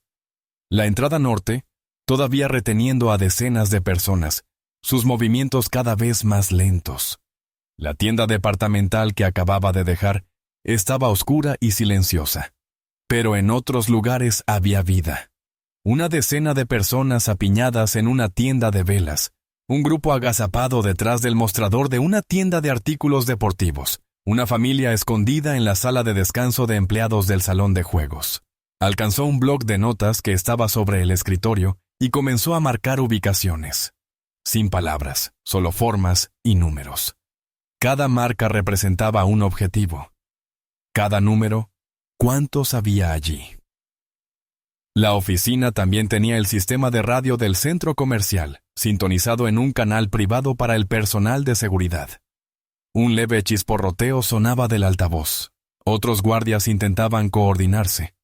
La entrada norte, todavía reteniendo a decenas de personas, sus movimientos cada vez más lentos. La tienda departamental que acababa de dejar estaba oscura y silenciosa, pero en otros lugares había vida. Una decena de personas apiñadas en una tienda de velas, un grupo agazapado detrás del mostrador de una tienda de artículos deportivos, una familia escondida en la sala de descanso de empleados del salón de juegos. Alcanzó un bloc de notas que estaba sobre el escritorio y comenzó a marcar ubicaciones. Sin palabras, solo formas y números. Cada marca representaba un objetivo. Cada número, ¿cuántos había allí? La oficina también tenía el sistema de radio del centro comercial, sintonizado en un canal privado para el personal de seguridad. Un leve chisporroteo sonaba del altavoz. Otros guardias intentaban coordinarse.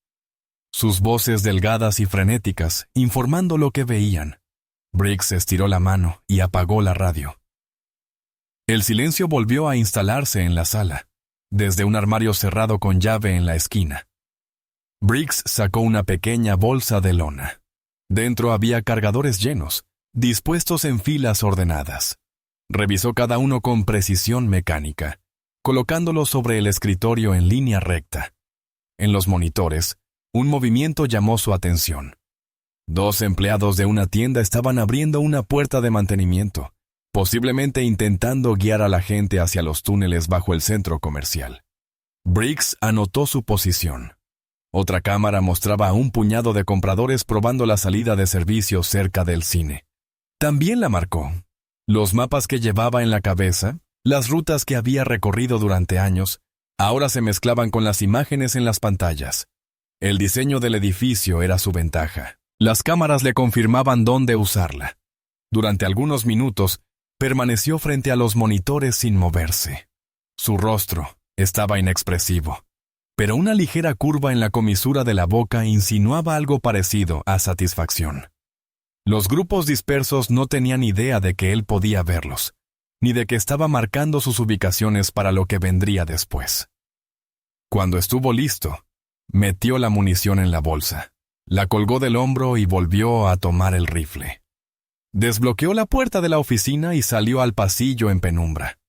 Sus voces delgadas y frenéticas, informando lo que veían. Briggs estiró la mano y apagó la radio. El silencio volvió a instalarse en la sala, desde un armario cerrado con llave en la esquina. Briggs sacó una pequeña bolsa de lona. Dentro había cargadores llenos, dispuestos en filas ordenadas. Revisó cada uno con precisión mecánica, colocándolos sobre el escritorio en línea recta. En los monitores, un movimiento llamó su atención. 2 empleados de una tienda estaban abriendo una puerta de mantenimiento, posiblemente intentando guiar a la gente hacia los túneles bajo el centro comercial. Briggs anotó su posición. Otra cámara mostraba a un puñado de compradores probando la salida de servicio cerca del cine. También la marcó. Los mapas que llevaba en la cabeza, las rutas que había recorrido durante años, ahora se mezclaban con las imágenes en las pantallas. El diseño del edificio era su ventaja. Las cámaras le confirmaban dónde usarla. Durante algunos minutos, permaneció frente a los monitores sin moverse. Su rostro estaba inexpresivo, pero una ligera curva en la comisura de la boca insinuaba algo parecido a satisfacción. Los grupos dispersos no tenían idea de que él podía verlos, ni de que estaba marcando sus ubicaciones para lo que vendría después. Cuando estuvo listo, metió la munición en la bolsa, la colgó del hombro y volvió a tomar el rifle. Desbloqueó la puerta de la oficina y salió al pasillo en penumbra.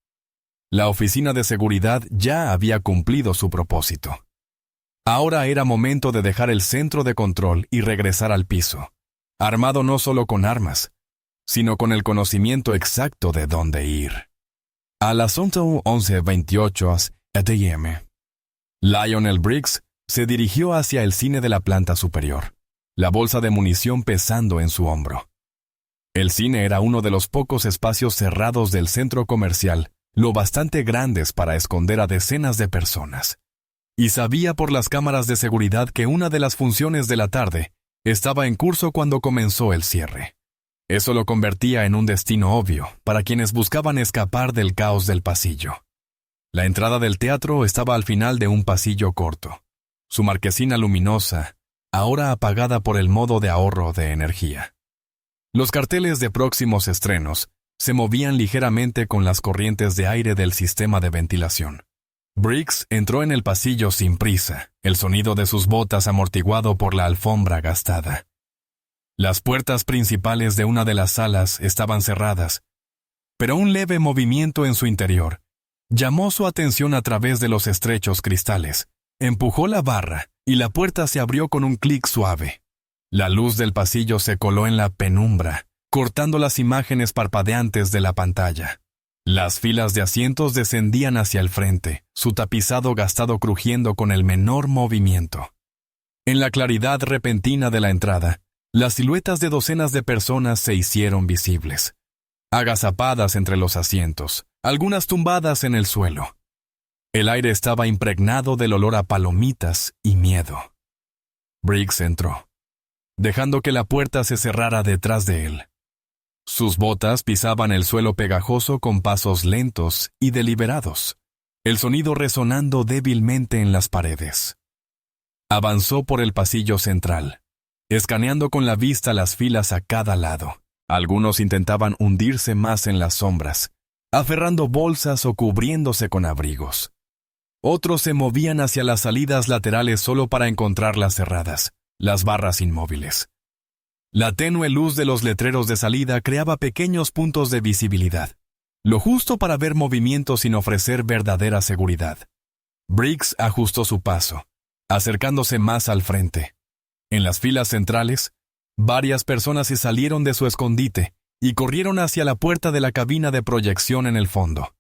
La oficina de seguridad ya había cumplido su propósito. Ahora era momento de dejar el centro de control y regresar al piso, armado no solo con armas, sino con el conocimiento exacto de dónde ir. A las 11:28 a.m., Lionel Briggs se dirigió hacia el cine de la planta superior, la bolsa de munición pesando en su hombro. El cine era uno de los pocos espacios cerrados del centro comercial, lo bastante grandes para esconder a decenas de personas. Y sabía por las cámaras de seguridad que una de las funciones de la tarde estaba en curso cuando comenzó el cierre. Eso lo convertía en un destino obvio para quienes buscaban escapar del caos del pasillo. La entrada del teatro estaba al final de un pasillo corto, su marquesina luminosa, ahora apagada por el modo de ahorro de energía. Los carteles de próximos estrenos se movían ligeramente con las corrientes de aire del sistema de ventilación. Briggs entró en el pasillo sin prisa, el sonido de sus botas amortiguado por la alfombra gastada. Las puertas principales de una de las salas estaban cerradas, pero un leve movimiento en su interior llamó su atención a través de los estrechos cristales. Empujó la barra y la puerta se abrió con un clic suave. La luz del pasillo se coló en la penumbra, cortando las imágenes parpadeantes de la pantalla. Las filas de asientos descendían hacia el frente, su tapizado gastado crujiendo con el menor movimiento. En la claridad repentina de la entrada, las siluetas de docenas de personas se hicieron visibles, agazapadas entre los asientos, algunas tumbadas en el suelo. El aire estaba impregnado del olor a palomitas y miedo. Briggs entró, dejando que la puerta se cerrara detrás de él. Sus botas pisaban el suelo pegajoso con pasos lentos y deliberados, el sonido resonando débilmente en las paredes. Avanzó por el pasillo central, escaneando con la vista las filas a cada lado. Algunos intentaban hundirse más en las sombras, aferrando bolsas o cubriéndose con abrigos. Otros se movían hacia las salidas laterales solo para encontrarlas cerradas, las barras inmóviles. La tenue luz de los letreros de salida creaba pequeños puntos de visibilidad, lo justo para ver movimiento sin ofrecer verdadera seguridad. Briggs ajustó su paso, acercándose más al frente. En las filas centrales, varias personas se salieron de su escondite y corrieron hacia la puerta de la cabina de proyección en el fondo.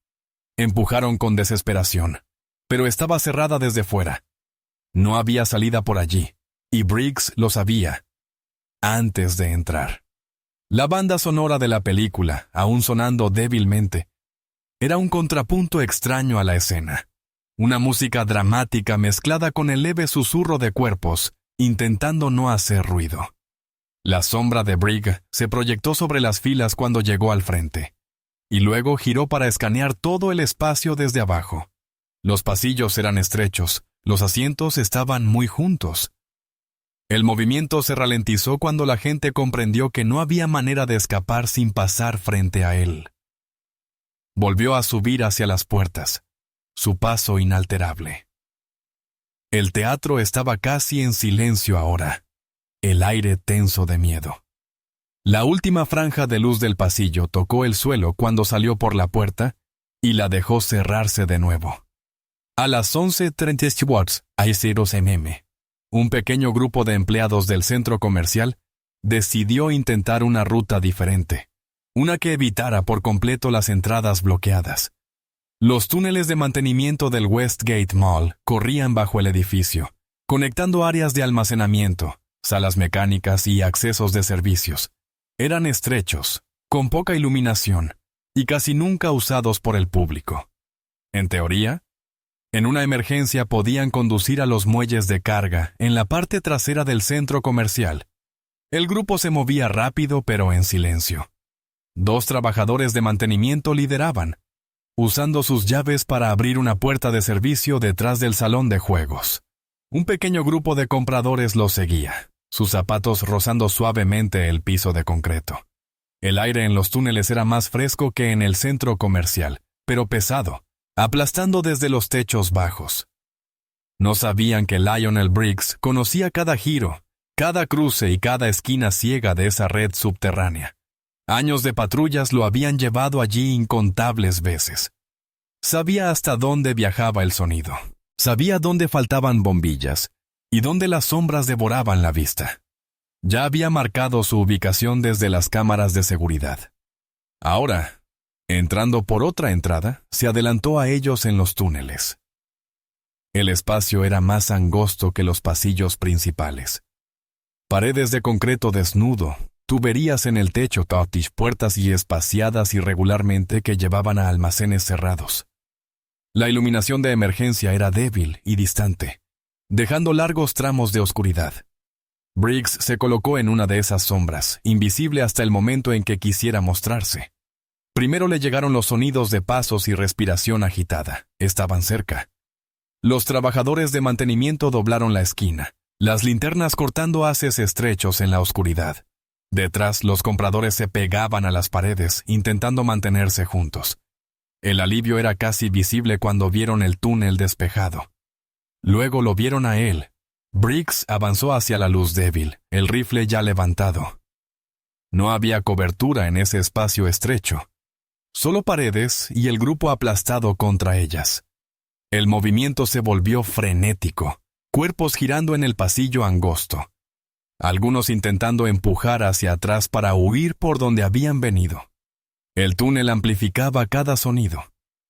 Empujaron con desesperación, pero estaba cerrada desde fuera. No había salida por allí, y Briggs lo sabía antes de entrar. La banda sonora de la película, aún sonando débilmente, era un contrapunto extraño a la escena. Una música dramática mezclada con el leve susurro de cuerpos, intentando no hacer ruido. La sombra de Briggs se proyectó sobre las filas cuando llegó al frente, y luego giró para escanear todo el espacio desde abajo. Los pasillos eran estrechos, los asientos estaban muy juntos. El movimiento se ralentizó cuando la gente comprendió que no había manera de escapar sin pasar frente a él. Volvió a subir hacia las puertas, su paso inalterable. El teatro estaba casi en silencio ahora, el aire tenso de miedo. La última franja de luz del pasillo tocó el suelo cuando salió por la puerta y la dejó cerrarse de nuevo. A las 11:30 a.m., un pequeño grupo de empleados del centro comercial decidió intentar una ruta diferente, una que evitara por completo las entradas bloqueadas. Los túneles de mantenimiento del Westgate Mall corrían bajo el edificio, conectando áreas de almacenamiento, salas mecánicas y accesos de servicios. Eran estrechos, con poca iluminación, y casi nunca usados por el público. En teoría, en una emergencia podían conducir a los muelles de carga en la parte trasera del centro comercial. El grupo se movía rápido pero en silencio. 2 trabajadores de mantenimiento lideraban, usando sus llaves para abrir una puerta de servicio detrás del salón de juegos. Un pequeño grupo de compradores los seguía, sus zapatos rozando suavemente el piso de concreto. El aire en los túneles era más fresco que en el centro comercial, pero pesado, aplastando desde los techos bajos. No sabían que Lionel Briggs conocía cada giro, cada cruce y cada esquina ciega de esa red subterránea. Años de patrullas lo habían llevado allí incontables veces. Sabía hasta dónde viajaba el sonido, sabía dónde faltaban bombillas y dónde las sombras devoraban la vista. Ya había marcado su ubicación desde las cámaras de seguridad. Ahora, entrando por otra entrada, se adelantó a ellos en los túneles. El espacio era más angosto que los pasillos principales. Paredes de concreto desnudo, tuberías en el techo, puertas y espaciadas irregularmente que llevaban a almacenes cerrados. La iluminación de emergencia era débil y distante, dejando largos tramos de oscuridad. Briggs se colocó en una de esas sombras, invisible hasta el momento en que quisiera mostrarse. Primero le llegaron los sonidos de pasos y respiración agitada. Estaban cerca. Los trabajadores de mantenimiento doblaron la esquina, las linternas cortando haces estrechos en la oscuridad. Detrás, los compradores se pegaban a las paredes, intentando mantenerse juntos. El alivio era casi visible cuando vieron el túnel despejado. Luego lo vieron a él. Briggs avanzó hacia la luz débil, el rifle ya levantado. No había cobertura en ese espacio estrecho. Solo paredes y el grupo aplastado contra ellas. El movimiento se volvió frenético, cuerpos girando en el pasillo angosto, algunos intentando empujar hacia atrás para huir por donde habían venido. El túnel amplificaba cada sonido,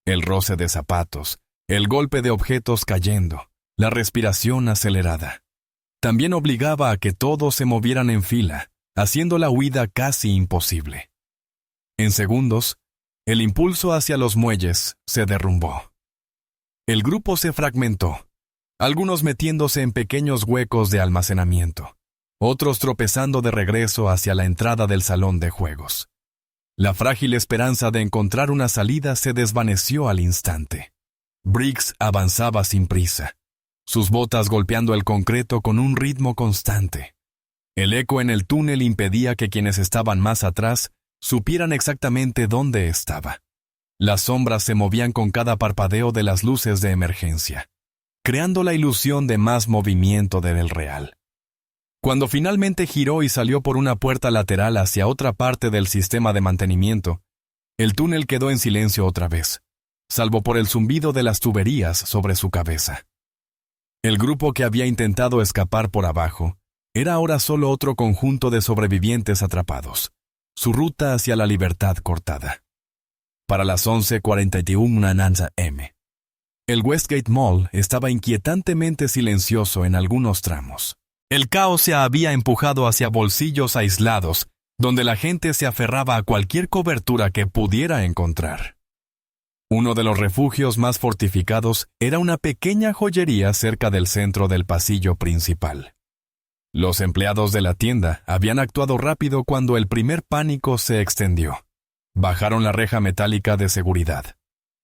el roce de zapatos, el golpe de objetos cayendo, la respiración acelerada. También obligaba a que todos se movieran en fila, haciendo la huida casi imposible. En segundos, el impulso hacia los muelles se derrumbó. El grupo se fragmentó, algunos metiéndose en pequeños huecos de almacenamiento, otros tropezando de regreso hacia la entrada del salón de juegos. La frágil esperanza de encontrar una salida se desvaneció al instante. Briggs avanzaba sin prisa, sus botas golpeando el concreto con un ritmo constante. El eco en el túnel impedía que quienes estaban más atrás supieran exactamente dónde estaba. Las sombras se movían con cada parpadeo de las luces de emergencia, creando la ilusión de más movimiento del real. Cuando finalmente giró y salió por una puerta lateral hacia otra parte del sistema de mantenimiento, el túnel quedó en silencio otra vez, salvo por el zumbido de las tuberías sobre su cabeza. El grupo que había intentado escapar por abajo era ahora solo otro conjunto de sobrevivientes atrapados, su ruta hacia la libertad cortada. Para las 11:41 am, el Westgate Mall estaba inquietantemente silencioso en algunos tramos. El caos se había empujado hacia bolsillos aislados, donde la gente se aferraba a cualquier cobertura que pudiera encontrar. Uno de los refugios más fortificados era una pequeña joyería cerca del centro del pasillo principal. Los empleados de la tienda habían actuado rápido cuando el primer pánico se extendió. Bajaron la reja metálica de seguridad,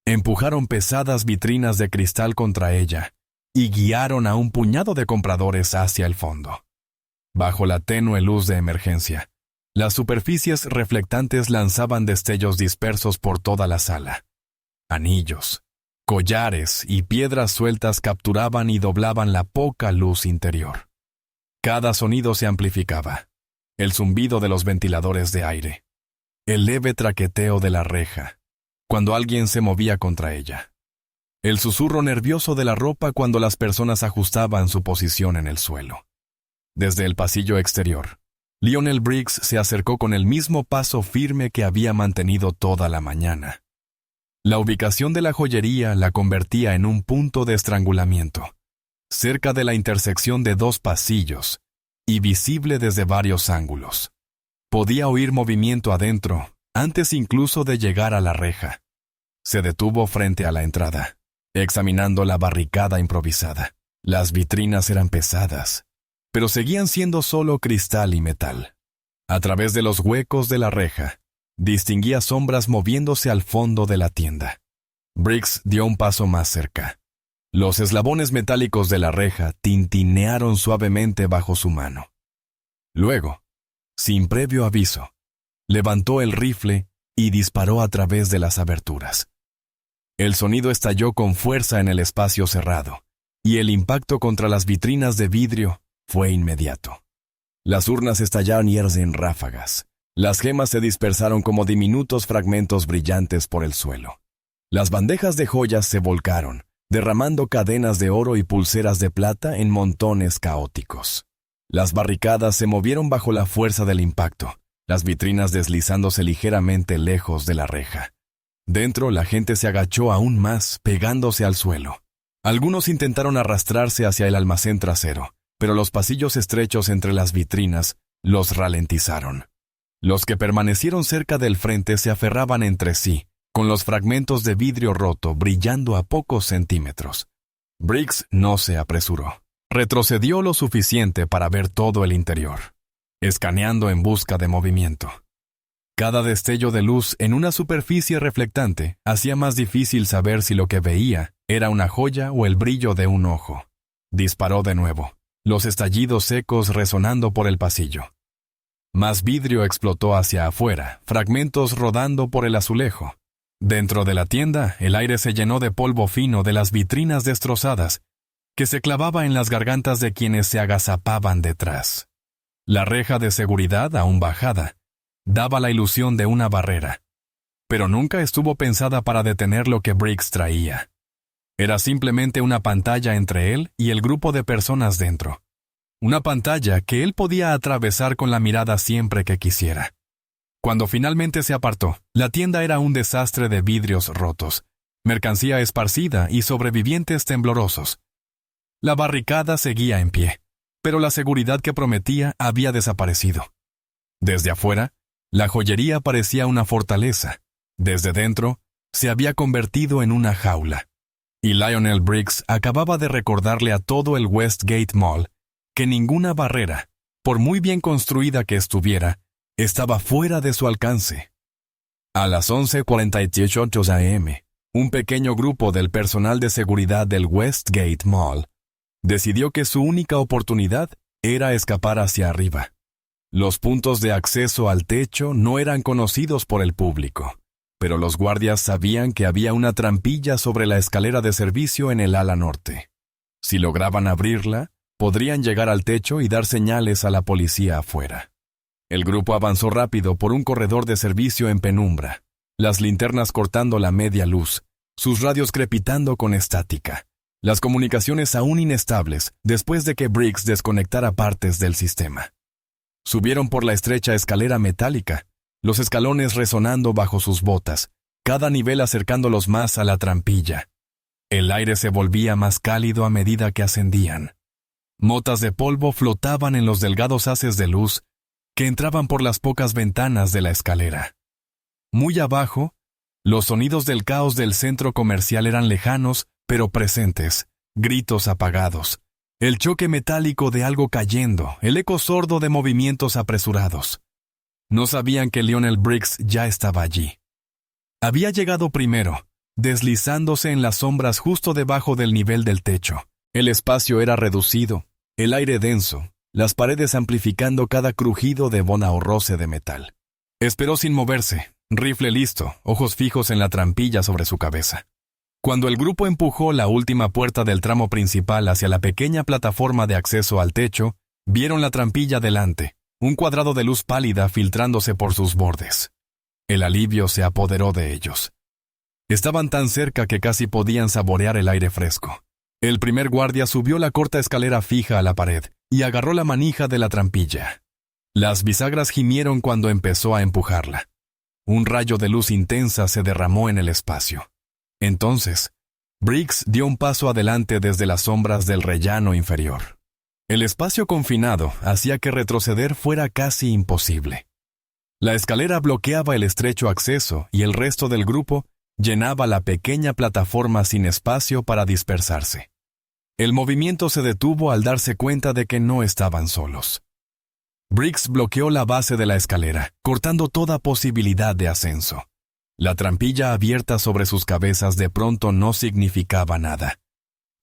empujaron pesadas vitrinas de cristal contra ella y guiaron a un puñado de compradores hacia el fondo. Bajo la tenue luz de emergencia, las superficies reflectantes lanzaban destellos dispersos por toda la sala. Anillos, collares y piedras sueltas capturaban y doblaban la poca luz interior. Cada sonido se amplificaba: el zumbido de los ventiladores de aire, el leve traqueteo de la reja cuando alguien se movía contra ella, el susurro nervioso de la ropa cuando las personas ajustaban su posición en el suelo. Desde el pasillo exterior, Lionel Briggs se acercó con el mismo paso firme que había mantenido toda la mañana. La ubicación de la joyería la convertía en un punto de estrangulamiento, cerca de la intersección de dos pasillos, y visible desde varios ángulos. Podía oír movimiento adentro, antes incluso de llegar a la reja. Se detuvo frente a la entrada, examinando la barricada improvisada. Las vitrinas eran pesadas, pero seguían siendo solo cristal y metal. A través de los huecos de la reja, distinguía sombras moviéndose al fondo de la tienda. Briggs dio un paso más cerca. Los eslabones metálicos de la reja tintinearon suavemente bajo su mano. Luego, sin previo aviso, levantó el rifle y disparó a través de las aberturas. El sonido estalló con fuerza en el espacio cerrado, y el impacto contra las vitrinas de vidrio fue inmediato. Las urnas estallaron en ráfagas. Las gemas se dispersaron como diminutos fragmentos brillantes por el suelo. Las bandejas de joyas se volcaron, derramando cadenas de oro y pulseras de plata en montones caóticos. Las barricadas se movieron bajo la fuerza del impacto, las vitrinas deslizándose ligeramente lejos de la reja. Dentro, la gente se agachó aún más, pegándose al suelo. Algunos intentaron arrastrarse hacia el almacén trasero, pero los pasillos estrechos entre las vitrinas los ralentizaron. Los que permanecieron cerca del frente se aferraban entre sí, con los fragmentos de vidrio roto brillando a pocos centímetros. Briggs no se apresuró. Retrocedió lo suficiente para ver todo el interior, escaneando en busca de movimiento. Cada destello de luz en una superficie reflectante hacía más difícil saber si lo que veía era una joya o el brillo de un ojo. Disparó de nuevo, los estallidos secos resonando por el pasillo. Más vidrio explotó hacia afuera, fragmentos rodando por el azulejo. Dentro de la tienda, el aire se llenó de polvo fino de las vitrinas destrozadas, que se clavaba en las gargantas de quienes se agazapaban detrás. La reja de seguridad, aún bajada, daba la ilusión de una barrera, pero nunca estuvo pensada para detener lo que Briggs traía. Era simplemente una pantalla entre él y el grupo de personas dentro. Una pantalla que él podía atravesar con la mirada siempre que quisiera. Cuando finalmente se apartó, la tienda era un desastre de vidrios rotos, mercancía esparcida y sobrevivientes temblorosos. La barricada seguía en pie, pero la seguridad que prometía había desaparecido. Desde afuera, la joyería parecía una fortaleza. Desde dentro, se había convertido en una jaula. Y Lionel Briggs acababa de recordarle a todo el Westgate Mall que ninguna barrera, por muy bien construida que estuviera, estaba fuera de su alcance. A las 11:48 a.m., un pequeño grupo del personal de seguridad del Westgate Mall decidió que su única oportunidad era escapar hacia arriba. Los puntos de acceso al techo no eran conocidos por el público, pero los guardias sabían que había una trampilla sobre la escalera de servicio en el ala norte. Si lograban abrirla, podrían llegar al techo y dar señales a la policía afuera. El grupo avanzó rápido por un corredor de servicio en penumbra, las linternas cortando la media luz, sus radios crepitando con estática, las comunicaciones aún inestables después de que Briggs desconectara partes del sistema. Subieron por la estrecha escalera metálica, los escalones resonando bajo sus botas, cada nivel acercándolos más a la trampilla. El aire se volvía más cálido a medida que ascendían. Motas de polvo flotaban en los delgados haces de luz que entraban por las pocas ventanas de la escalera. Muy abajo, los sonidos del caos del centro comercial eran lejanos, pero presentes, gritos apagados, el choque metálico de algo cayendo, el eco sordo de movimientos apresurados. No sabían que Lionel Briggs ya estaba allí. Había llegado primero, deslizándose en las sombras justo debajo del nivel del techo. El espacio era reducido, el aire denso, las paredes amplificando cada crujido de bona o roce de metal. Esperó sin moverse, rifle listo, ojos fijos en la trampilla sobre su cabeza. Cuando el grupo empujó la última puerta del tramo principal hacia la pequeña plataforma de acceso al techo, vieron la trampilla delante, un cuadrado de luz pálida filtrándose por sus bordes. El alivio se apoderó de ellos. Estaban tan cerca que casi podían saborear el aire fresco. El primer guardia subió la corta escalera fija a la pared y agarró la manija de la trampilla. Las bisagras gimieron cuando empezó a empujarla. Un rayo de luz intensa se derramó en el espacio. Entonces, Briggs dio un paso adelante desde las sombras del rellano inferior. El espacio confinado hacía que retroceder fuera casi imposible. La escalera bloqueaba el estrecho acceso y el resto del grupo llenaba la pequeña plataforma sin espacio para dispersarse. El movimiento se detuvo al darse cuenta de que no estaban solos. Briggs bloqueó la base de la escalera, cortando toda posibilidad de ascenso. La trampilla abierta sobre sus cabezas de pronto no significaba nada.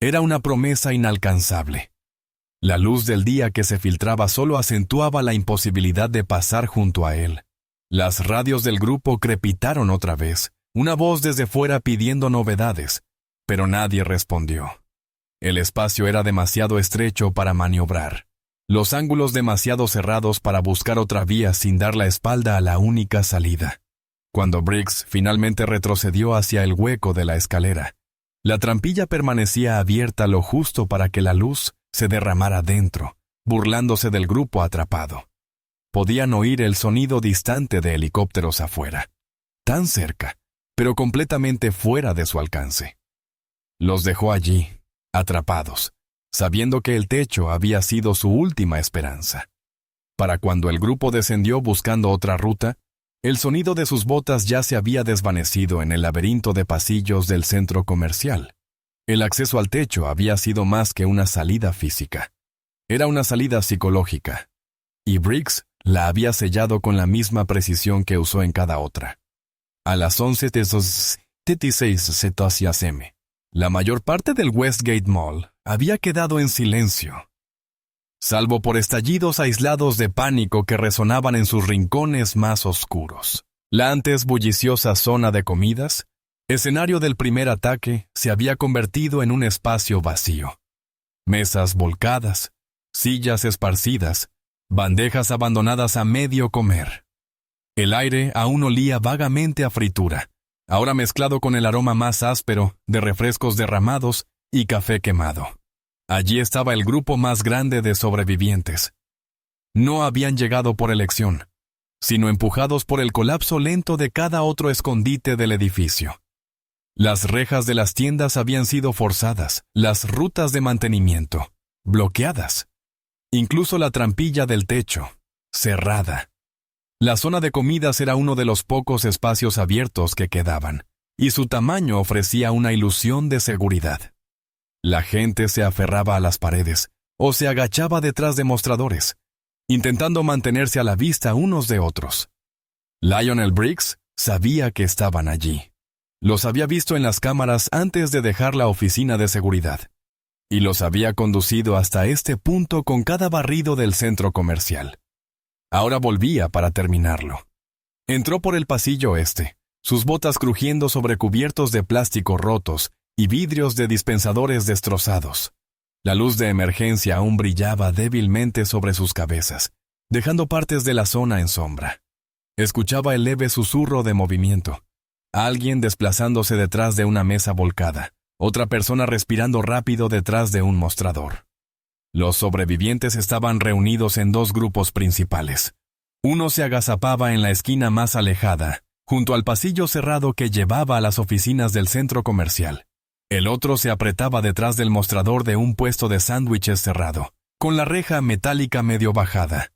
Era una promesa inalcanzable. La luz del día que se filtraba solo acentuaba la imposibilidad de pasar junto a él. Las radios del grupo crepitaron otra vez, una voz desde fuera pidiendo novedades, pero nadie respondió. El espacio era demasiado estrecho para maniobrar, los ángulos demasiado cerrados para buscar otra vía sin dar la espalda a la única salida. Cuando Briggs finalmente retrocedió hacia el hueco de la escalera, la trampilla permanecía abierta lo justo para que la luz se derramara dentro, burlándose del grupo atrapado. Podían oír el sonido distante de helicópteros afuera, tan cerca, pero completamente fuera de su alcance. Los dejó allí, atrapados, sabiendo que el techo había sido su última esperanza. Para cuando el grupo descendió buscando otra ruta, el sonido de sus botas ya se había desvanecido en el laberinto de pasillos del centro comercial. El acceso al techo había sido más que una salida física. Era una salida psicológica, y Briggs la había sellado con la misma precisión que usó en cada otra. A las 11:36 am, la mayor parte del Westgate Mall había quedado en silencio, salvo por estallidos aislados de pánico que resonaban en sus rincones más oscuros. La antes bulliciosa zona de comidas, escenario del primer ataque, se había convertido en un espacio vacío. Mesas volcadas, sillas esparcidas, bandejas abandonadas a medio comer. El aire aún olía vagamente a fritura, ahora mezclado con el aroma más áspero de refrescos derramados y café quemado. Allí estaba el grupo más grande de sobrevivientes. No habían llegado por elección, sino empujados por el colapso lento de cada otro escondite del edificio. Las rejas de las tiendas habían sido forzadas, las rutas de mantenimiento, bloqueadas. Incluso la trampilla del techo, cerrada. La zona de comidas era uno de los pocos espacios abiertos que quedaban, y su tamaño ofrecía una ilusión de seguridad. La gente se aferraba a las paredes, o se agachaba detrás de mostradores, intentando mantenerse a la vista unos de otros. Lionel Briggs sabía que estaban allí. Los había visto en las cámaras antes de dejar la oficina de seguridad, y los había conducido hasta este punto con cada barrido del centro comercial. Ahora volvía para terminarlo. Entró por el pasillo oeste, sus botas crujiendo sobre cubiertos de plástico rotos y vidrios de dispensadores destrozados. La luz de emergencia aún brillaba débilmente sobre sus cabezas, dejando partes de la zona en sombra. Escuchaba el leve susurro de movimiento. Alguien desplazándose detrás de una mesa volcada, otra persona respirando rápido detrás de un mostrador. Los sobrevivientes estaban reunidos en dos grupos principales. Uno se agazapaba en la esquina más alejada, junto al pasillo cerrado que llevaba a las oficinas del centro comercial. El otro se apretaba detrás del mostrador de un puesto de sándwiches cerrado, con la reja metálica medio bajada.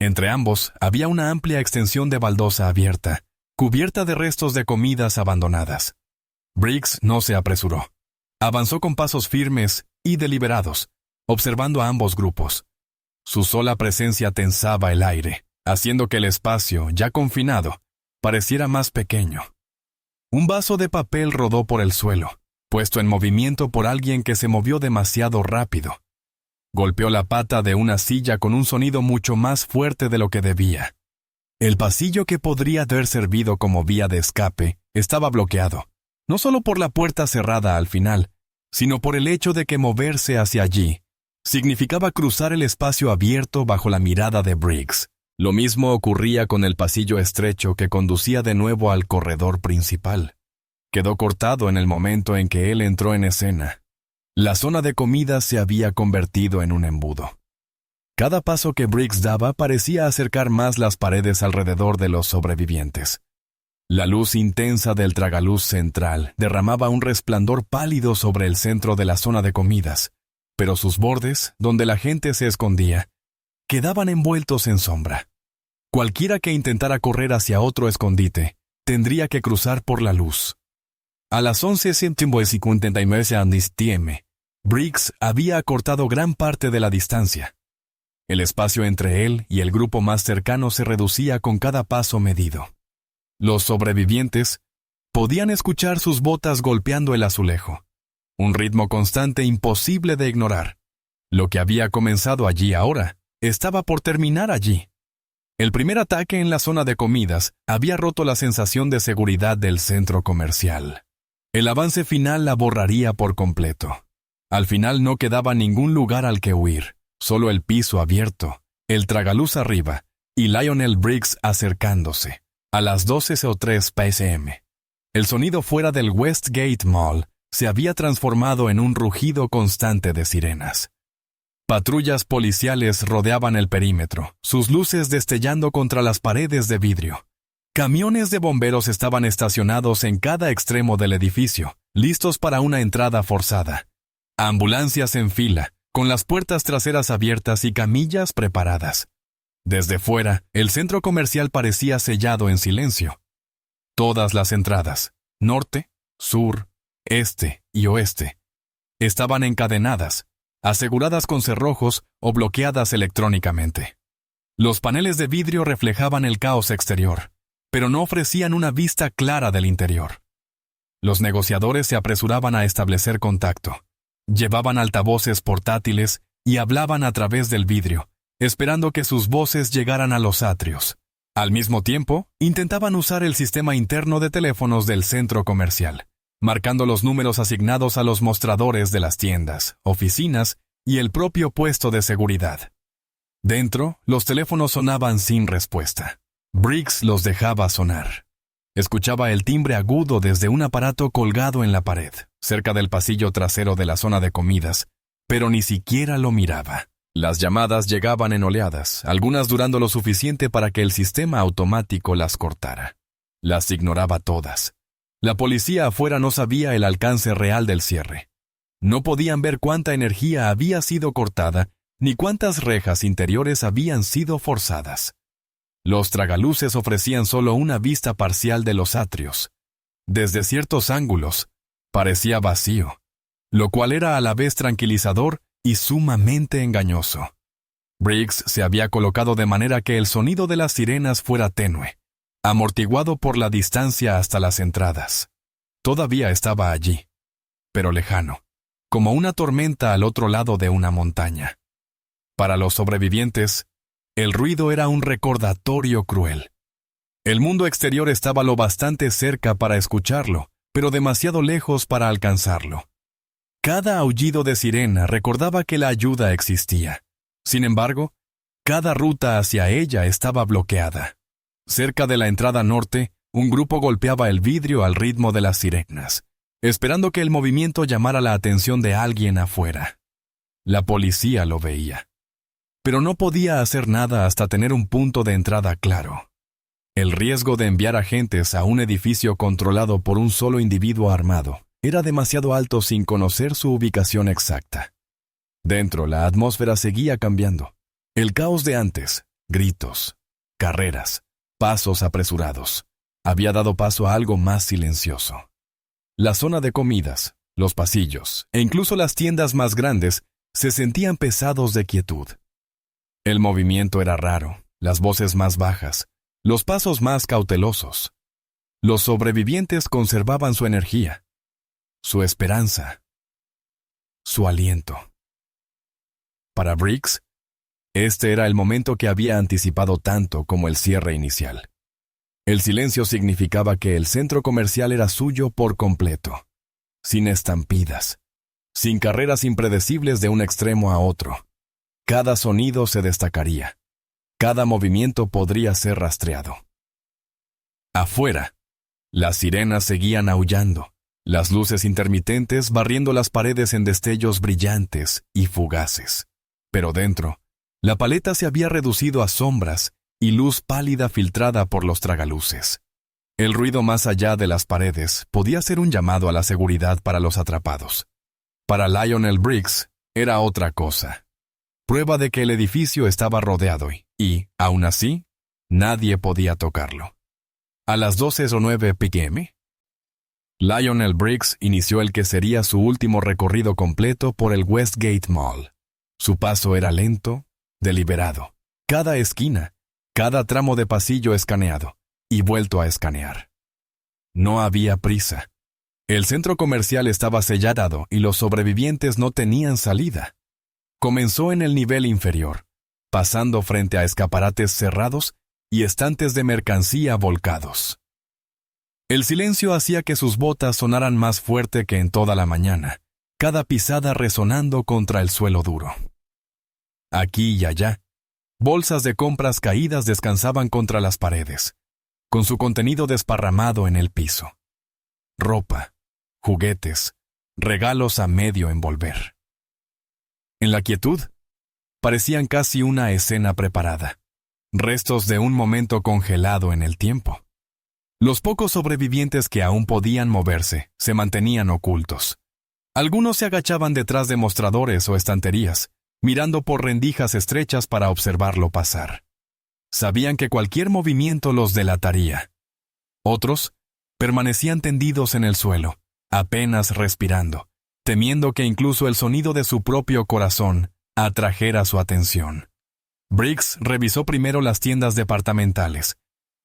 Entre ambos había una amplia extensión de baldosa abierta, cubierta de restos de comidas abandonadas. Briggs no se apresuró. Avanzó con pasos firmes y deliberados, observando a ambos grupos. Su sola presencia tensaba el aire, haciendo que el espacio, ya confinado, pareciera más pequeño. Un vaso de papel rodó por el suelo, puesto en movimiento por alguien que se movió demasiado rápido. Golpeó la pata de una silla con un sonido mucho más fuerte de lo que debía. El pasillo que podría haber servido como vía de escape estaba bloqueado, no solo por la puerta cerrada al final, sino por el hecho de que moverse hacia allí significaba cruzar el espacio abierto bajo la mirada de Briggs. Lo mismo ocurría con el pasillo estrecho que conducía de nuevo al corredor principal. Quedó cortado en el momento en que él entró en escena. La zona de comida se había convertido en un embudo. Cada paso que Briggs daba parecía acercar más las paredes alrededor de los sobrevivientes. La luz intensa del tragaluz central derramaba un resplandor pálido sobre el centro de la zona de comidas, pero sus bordes, donde la gente se escondía, quedaban envueltos en sombra. Cualquiera que intentara correr hacia otro escondite tendría que cruzar por la luz. A las 11:59 a.m., Briggs había acortado gran parte de la distancia. El espacio entre él y el grupo más cercano se reducía con cada paso medido. Los sobrevivientes podían escuchar sus botas golpeando el azulejo, un ritmo constante imposible de ignorar. Lo que había comenzado allí ahora estaba por terminar allí. El primer ataque en la zona de comidas había roto la sensación de seguridad del centro comercial. El avance final la borraría por completo. Al final no quedaba ningún lugar al que huir, solo el piso abierto, el tragaluz arriba y Lionel Briggs acercándose. A las 12:03 p.m. El sonido fuera del Westgate Mall se había transformado en un rugido constante de sirenas. Patrullas policiales rodeaban el perímetro, sus luces destellando contra las paredes de vidrio. Camiones de bomberos estaban estacionados en cada extremo del edificio, listos para una entrada forzada. Ambulancias en fila, con las puertas traseras abiertas y camillas preparadas. Desde fuera, el centro comercial parecía sellado en silencio. Todas las entradas, norte, sur, este y oeste, estaban encadenadas, aseguradas con cerrojos o bloqueadas electrónicamente. Los paneles de vidrio reflejaban el caos exterior, pero no ofrecían una vista clara del interior. Los negociadores se apresuraban a establecer contacto. Llevaban altavoces portátiles y hablaban a través del vidrio, esperando que sus voces llegaran a los atrios. Al mismo tiempo, intentaban usar el sistema interno de teléfonos del centro comercial, marcando los números asignados a los mostradores de las tiendas, oficinas y el propio puesto de seguridad. Dentro, los teléfonos sonaban sin respuesta. Briggs los dejaba sonar. Escuchaba el timbre agudo desde un aparato colgado en la pared, cerca del pasillo trasero de la zona de comidas, pero ni siquiera lo miraba. Las llamadas llegaban en oleadas, algunas durando lo suficiente para que el sistema automático las cortara. Las ignoraba todas. La policía afuera no sabía el alcance real del cierre. No podían ver cuánta energía había sido cortada, ni cuántas rejas interiores habían sido forzadas. Los tragaluces ofrecían solo una vista parcial de los atrios. Desde ciertos ángulos, parecía vacío, lo cual era a la vez tranquilizador y sumamente engañoso. Briggs se había colocado de manera que el sonido de las sirenas fuera tenue, amortiguado por la distancia hasta las entradas. Todavía estaba allí, pero lejano, como una tormenta al otro lado de una montaña. Para los sobrevivientes, el ruido era un recordatorio cruel. El mundo exterior estaba lo bastante cerca para escucharlo, pero demasiado lejos para alcanzarlo. Cada aullido de sirena recordaba que la ayuda existía. Sin embargo, cada ruta hacia ella estaba bloqueada. Cerca de la entrada norte, un grupo golpeaba el vidrio al ritmo de las sirenas, esperando que el movimiento llamara la atención de alguien afuera. La policía lo veía, pero no podía hacer nada hasta tener un punto de entrada claro. El riesgo de enviar agentes a un edificio controlado por un solo individuo armado era demasiado alto sin conocer su ubicación exacta. Dentro, la atmósfera seguía cambiando. El caos de antes, gritos, carreras, pasos apresurados, había dado paso a algo más silencioso. La zona de comidas, los pasillos e incluso las tiendas más grandes se sentían pesados de quietud. El movimiento era raro, las voces más bajas, los pasos más cautelosos. Los sobrevivientes conservaban su energía, su esperanza, su aliento. Para Briggs, este era el momento que había anticipado tanto como el cierre inicial. El silencio significaba que el centro comercial era suyo por completo, sin estampidas, sin carreras impredecibles de un extremo a otro. Cada sonido se destacaría. Cada movimiento podría ser rastreado. Afuera, las sirenas seguían aullando, las luces intermitentes barriendo las paredes en destellos brillantes y fugaces. Pero dentro, la paleta se había reducido a sombras y luz pálida filtrada por los tragaluces. El ruido más allá de las paredes podía ser un llamado a la seguridad para los atrapados. Para Lionel Briggs, era otra cosa. Prueba de que el edificio estaba rodeado y, aún así, nadie podía tocarlo. A las 12:09 p.m., Lionel Briggs inició el que sería su último recorrido completo por el Westgate Mall. Su paso era lento, deliberado. Cada esquina, cada tramo de pasillo escaneado y vuelto a escanear. No había prisa. El centro comercial estaba sellado y los sobrevivientes no tenían salida. Comenzó en el nivel inferior, pasando frente a escaparates cerrados y estantes de mercancía volcados. El silencio hacía que sus botas sonaran más fuerte que en toda la mañana, cada pisada resonando contra el suelo duro. Aquí y allá, bolsas de compras caídas descansaban contra las paredes, con su contenido desparramado en el piso. Ropa, juguetes, regalos a medio envolver. En la quietud, parecían casi una escena preparada, restos de un momento congelado en el tiempo. Los pocos sobrevivientes que aún podían moverse se mantenían ocultos. Algunos se agachaban detrás de mostradores o estanterías, mirando por rendijas estrechas para observarlo pasar. Sabían que cualquier movimiento los delataría. Otros permanecían tendidos en el suelo, apenas respirando, temiendo que incluso el sonido de su propio corazón atrajera su atención. Briggs revisó primero las tiendas departamentales.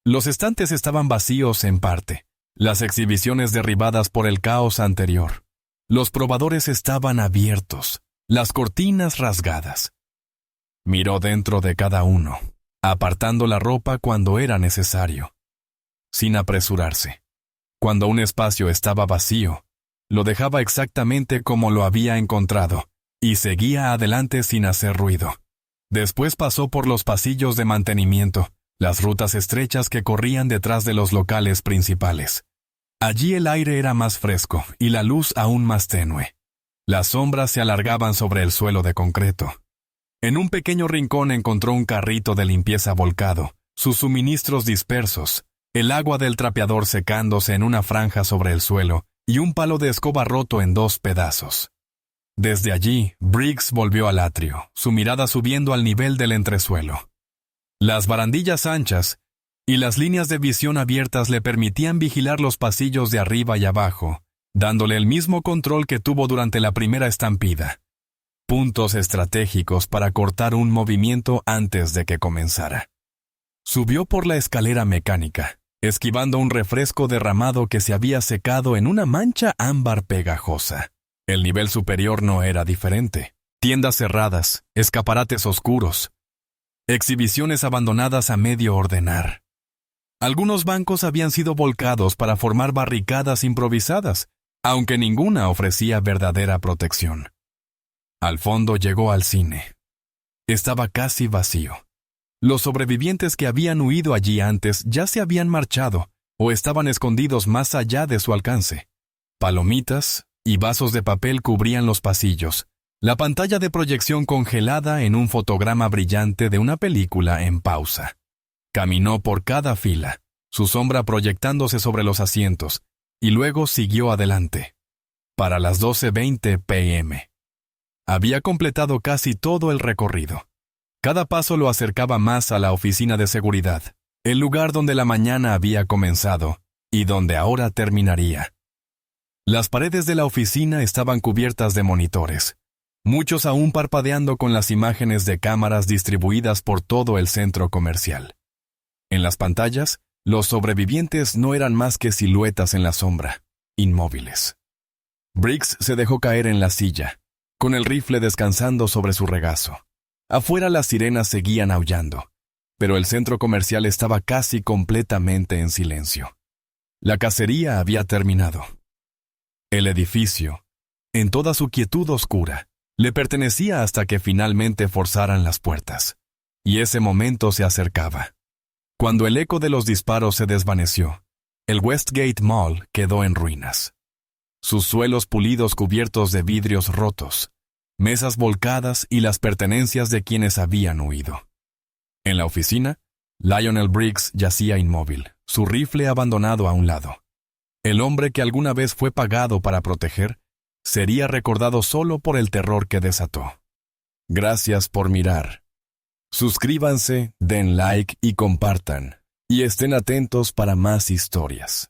Los estantes estaban vacíos en parte, las exhibiciones derribadas por el caos anterior. Los probadores estaban abiertos, las cortinas rasgadas. Miró dentro de cada uno, apartando la ropa cuando era necesario, sin apresurarse. Cuando un espacio estaba vacío, lo dejaba exactamente como lo había encontrado, y seguía adelante sin hacer ruido. Después pasó por los pasillos de mantenimiento, las rutas estrechas que corrían detrás de los locales principales. Allí el aire era más fresco y la luz aún más tenue. Las sombras se alargaban sobre el suelo de concreto. En un pequeño rincón encontró un carrito de limpieza volcado, sus suministros dispersos, el agua del trapeador secándose en una franja sobre el suelo y un palo de escoba roto en 2 pedazos. Desde allí, Briggs volvió al atrio, su mirada subiendo al nivel del entresuelo. Las barandillas anchas y las líneas de visión abiertas le permitían vigilar los pasillos de arriba y abajo, dándole el mismo control que tuvo durante la primera estampida. Puntos estratégicos para cortar un movimiento antes de que comenzara. Subió por la escalera mecánica, esquivando un refresco derramado que se había secado en una mancha ámbar pegajosa. El nivel superior no era diferente. Tiendas cerradas, escaparates oscuros, exhibiciones abandonadas a medio ordenar. Algunos bancos habían sido volcados para formar barricadas improvisadas, aunque ninguna ofrecía verdadera protección. Al fondo llegó al cine. Estaba casi vacío. Los sobrevivientes que habían huido allí antes ya se habían marchado o estaban escondidos más allá de su alcance. Palomitas y vasos de papel cubrían los pasillos, la pantalla de proyección congelada en un fotograma brillante de una película en pausa. Caminó por cada fila, su sombra proyectándose sobre los asientos, y luego siguió adelante. Para las 12:20 p.m. Había completado casi todo el recorrido. Cada paso lo acercaba más a la oficina de seguridad, el lugar donde la mañana había comenzado y donde ahora terminaría. Las paredes de la oficina estaban cubiertas de monitores, muchos aún parpadeando con las imágenes de cámaras distribuidas por todo el centro comercial. En las pantallas, los sobrevivientes no eran más que siluetas en la sombra, inmóviles. Briggs se dejó caer en la silla, con el rifle descansando sobre su regazo. Afuera las sirenas seguían aullando, pero el centro comercial estaba casi completamente en silencio. La cacería había terminado. El edificio, en toda su quietud oscura, le pertenecía hasta que finalmente forzaran las puertas. Y ese momento se acercaba. Cuando el eco de los disparos se desvaneció, el Westgate Mall quedó en ruinas. Sus suelos pulidos cubiertos de vidrios rotos, mesas volcadas y las pertenencias de quienes habían huido. En la oficina, Lionel Briggs yacía inmóvil, su rifle abandonado a un lado. El hombre que alguna vez fue pagado para proteger, sería recordado solo por el terror que desató. Gracias por mirar. Suscríbanse, den like y compartan, y estén atentos para más historias.